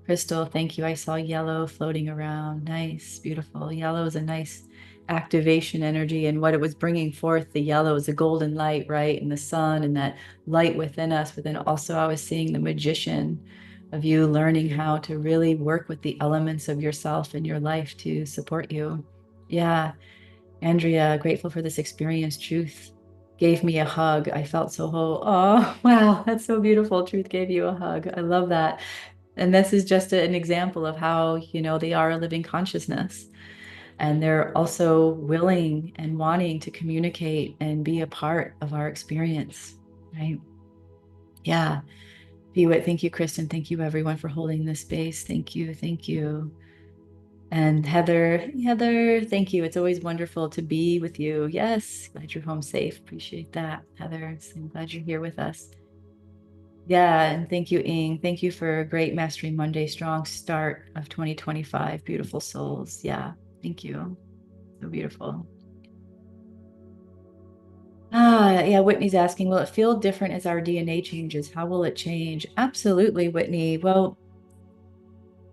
Crystal, thank you. I saw yellow floating around. Nice, beautiful. Yellow is a nice activation energy. And what it was bringing forth, the yellow is a golden light, right? And the sun and that light within us. But then also, I was seeing the magician of you learning how to really work with the elements of yourself and your life to support you. Yeah. Andrea, grateful for this experience. Truth gave me a hug. I felt so whole. Oh, wow. That's so beautiful. Truth gave you a hug. I love that. And this is just an example of how, they are a living consciousness. And they're also willing and wanting to communicate and be a part of our experience. Right. Yeah. Bewit, thank you, Kristen. Thank you, everyone, for holding this space. Thank you. Thank you. And Heather, thank you. It's always wonderful to be with you. Yes, glad you're home safe. Appreciate that, Heather. I'm glad you're here with us. Yeah, and thank you, Ing. Thank you for a great Mastering Monday strong start of 2025. Beautiful souls. Yeah, thank you. So beautiful. Yeah, Whitney's asking, will it feel different as our DNA changes? How will it change? Absolutely, Whitney. Well,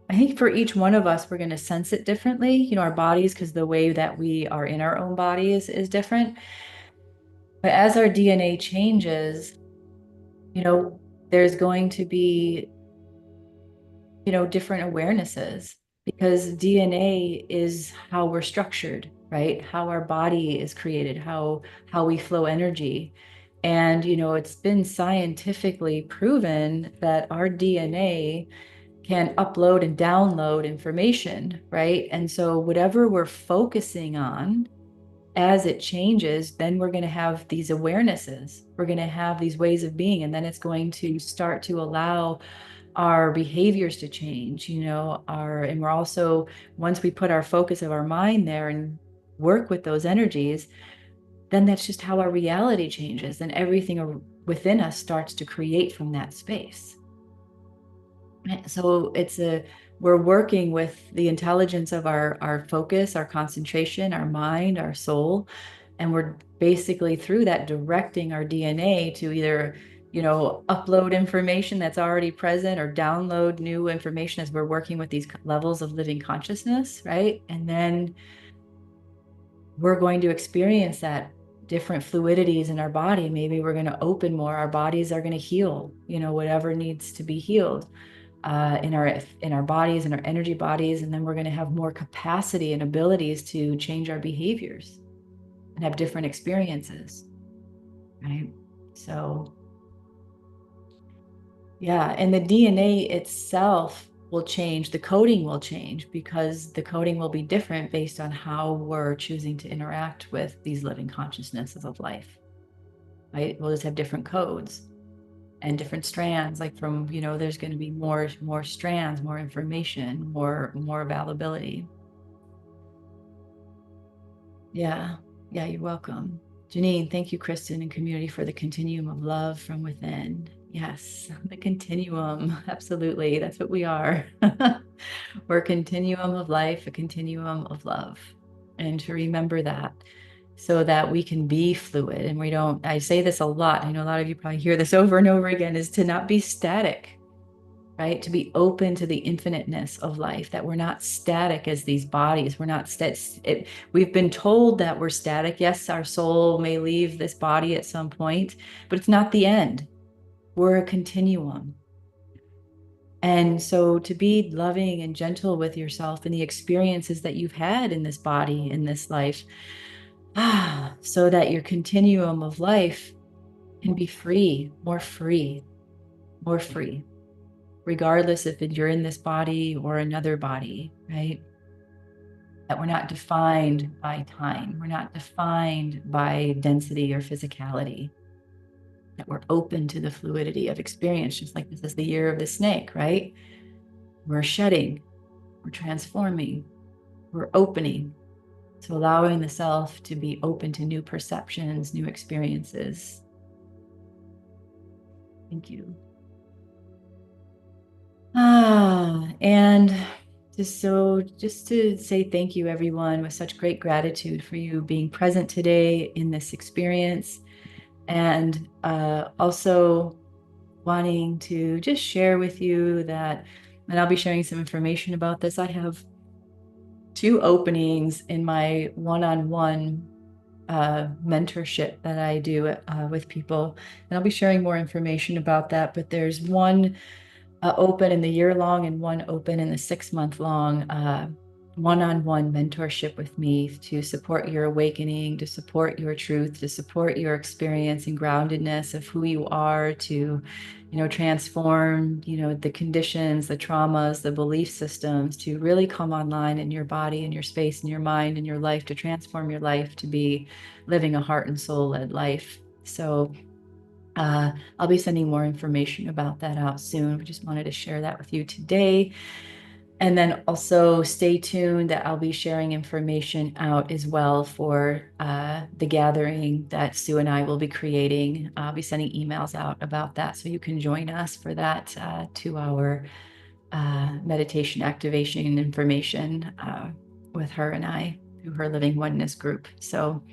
I think for each one of us, we're going to sense it differently, our bodies, because the way that we are in our own bodies is different. But as our DNA changes, there's going to be, different awarenesses, because DNA is how we're structured, right? How our body is created, how we flow energy. And, it's been scientifically proven that our DNA can upload and download information, right? And so whatever we're focusing on, as it changes, then we're going to have these awarenesses. We're going to have these ways of being, and then it's going to start to allow our behaviors to change, and we're also, once we put our focus of our mind there and work with those energies, then that's just how our reality changes, and everything within us starts to create from that space. So we're working with the intelligence of our focus, our concentration, our mind, our soul, and we're basically through that directing our DNA to either, upload information that's already present or download new information as we're working with these levels of living consciousness, right? And then we're going to experience that different fluidities in our body. Maybe we're going to open more. Our bodies are going to heal, whatever needs to be healed in our bodies, in our energy bodies. And then we're going to have more capacity and abilities to change our behaviors and have different experiences, right? So yeah, and the DNA itself will change, the coding will change, because the coding will be different based on how we're choosing to interact with these living consciousnesses of life, right? We'll just have different codes and different strands, like from, there's going to be more strands, more information, more availability. Yeah, you're welcome. Janine, thank you, Kristen and community, for the continuum of love from within. Yes, the continuum. Absolutely. That's what we are. We're a continuum of life, a continuum of love. And to remember that, so that we can be fluid. And I say this a lot. I know a lot of you probably hear this over and over again, is to not be static, right? To be open to the infiniteness of life, that we're not static as these bodies. We're not we've been told that we're static. Yes, our soul may leave this body at some point, but it's not the end. We're a continuum. And so to be loving and gentle with yourself and the experiences that you've had in this body, in this life, so that your continuum of life can be free, more free, more free, regardless if you're in this body or another body, right? That we're not defined by time. We're not defined by density or physicality. That we're open to the fluidity of experience, just like this is the year of the snake, right? We're shedding, we're transforming, we're opening. So allowing the self to be open to new perceptions, new experiences. Thank you. And just to say thank you, everyone, with such great gratitude for you being present today in this experience. And also wanting to just share with you that, and I'll be sharing some information about this. I have 2 openings in my one-on-one mentorship that I do with people. And I'll be sharing more information about that, but there's one open in the year-long and one open in the 6-month-long one-on-one mentorship with me to support your awakening, to support your truth, to support your experience and groundedness of who you are, to, transform, the conditions, the traumas, the belief systems, to really come online in your body and your space and your mind and your life, to transform your life, to be living a heart and soul-led life. So I'll be sending more information about that out soon. We just wanted to share that with you today. And then also stay tuned that I'll be sharing information out as well for the gathering that Sue and I will be creating. I'll be sending emails out about that, so you can join us for that 2-hour meditation activation information with her and I through her Living Oneness group. So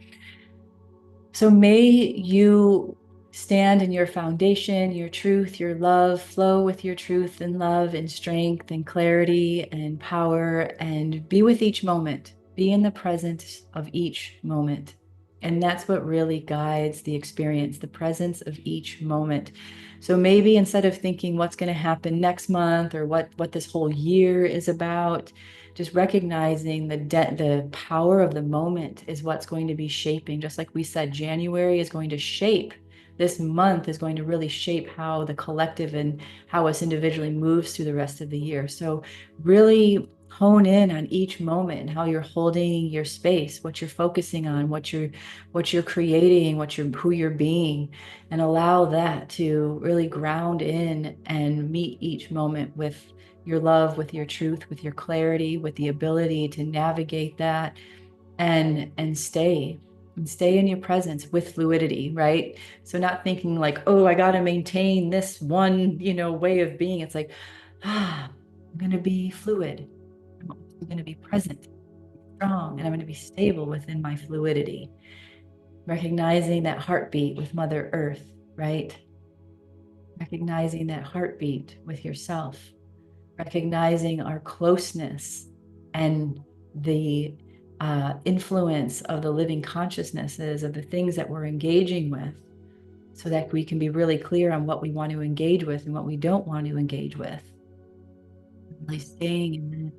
may you stand in your foundation, your truth, your love, flow with your truth and love and strength and clarity and power, and be with each moment. Be in the presence of each moment. And that's what really guides the experience, the presence of each moment. So maybe instead of thinking what's going to happen next month or what this whole year is about, just recognizing the power of the moment is what's going to be shaping. Just like we said, January is going to shape. This month is going to really shape how the collective and how us individually moves through the rest of the year. So really hone in on each moment and how you're holding your space, what you're focusing on, what you're creating, who you're being, and allow that to really ground in and meet each moment with your love, with your truth, with your clarity, with the ability to navigate that and stay in your presence with fluidity, right? So not thinking like, oh, I got to maintain this one, way of being. It's like, I'm going to be fluid. I'm going to be present, strong, and I'm going to be stable within my fluidity. Recognizing that heartbeat with Mother Earth, right? Recognizing that heartbeat with yourself, recognizing our closeness and the influence of the living consciousnesses of the things that we're engaging with, so that we can be really clear on what we want to engage with and what we don't want to engage with. Really staying in the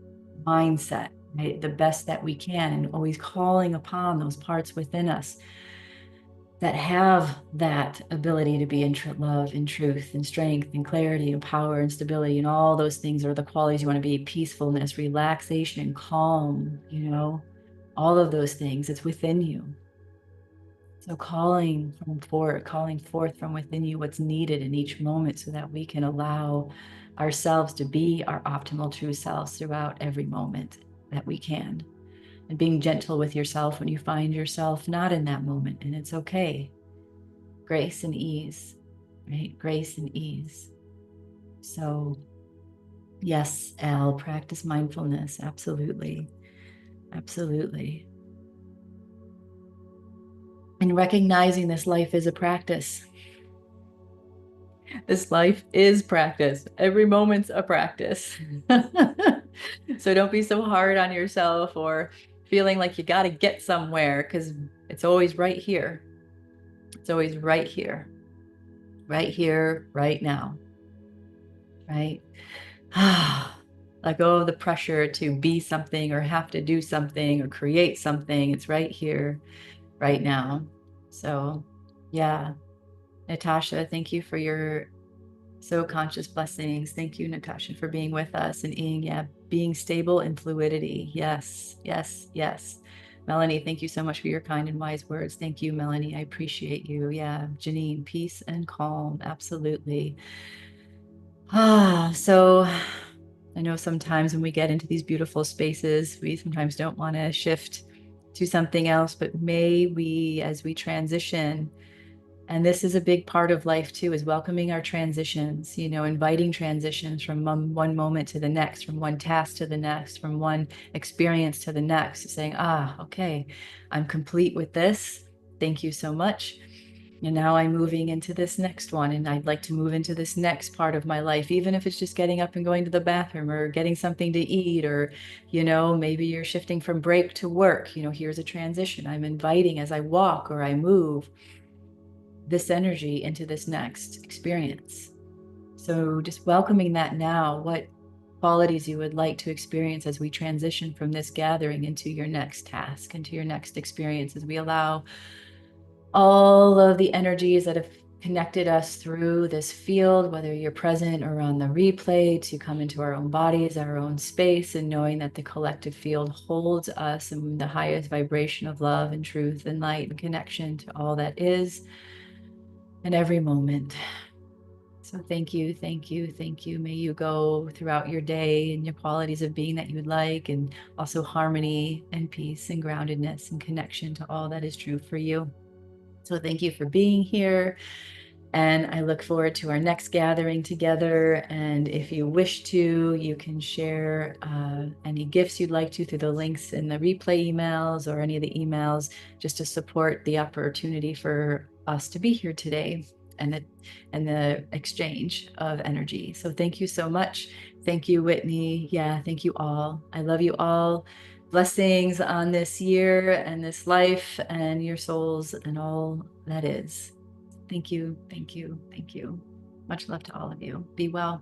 mindset, right? The best that we can, and always calling upon those parts within us that have that ability to be in love and truth and strength and clarity and power and stability, and all those things are the qualities you want to be: peacefulness, relaxation, and calm, all of those things. It's within you. So calling forth from within you what's needed in each moment, so that we can allow ourselves to be our optimal true selves throughout every moment that we can. And being gentle with yourself when you find yourself not in that moment, and it's okay. Grace and ease, right? Grace and ease. So yes, Al, practice mindfulness. Absolutely. Absolutely. And recognizing this life is a practice. This life is practice. Every moment's a practice. So don't be so hard on yourself or feeling like you got to get somewhere, because it's always right here. It's always right here, right now, right? Let go of the pressure to be something or have to do something or create something. It's right here, right now. So, yeah. Natasha, thank you for your so conscious blessings. Thank you, Natasha, for being with us and being stable in fluidity. Yes, yes, yes. Melanie, thank you so much for your kind and wise words. Thank you, Melanie. I appreciate you. Yeah. Janine, peace and calm. Absolutely. So I know sometimes when we get into these beautiful spaces, we sometimes don't want to shift to something else, but may we, as we transition, and this is a big part of life too, is welcoming our transitions, inviting transitions from one moment to the next, from one task to the next, from one experience to the next, saying, okay, I'm complete with this. Thank you so much. And now I'm moving into this next one, and I'd like to move into this next part of my life, even if it's just getting up and going to the bathroom or getting something to eat, or, maybe you're shifting from break to work. Here's a transition. I'm inviting, as I walk or I move, this energy into this next experience. So just welcoming that now, what qualities you would like to experience as we transition from this gathering into your next task, into your next experience, as we allow all of the energies that have connected us through this field, whether you're present or on the replay, to come into our own bodies, our own space, and knowing that the collective field holds us in the highest vibration of love and truth and light and connection to all that is in every moment. So thank you, thank you, thank you. May you go throughout your day and your qualities of being that you would like, and also harmony and peace and groundedness and connection to all that is true for you. So thank you for being here. And I look forward to our next gathering together. And if you wish to, you can share any gifts you'd like to through the links in the replay emails or any of the emails, just to support the opportunity for us to be here today. the exchange of energy. So thank you so much. Thank you, Whitney. Yeah, thank you all. I love you all. Blessings on this year and this life and your souls and all that is. Thank you. Thank you. Thank you. Much love to all of you. Be well.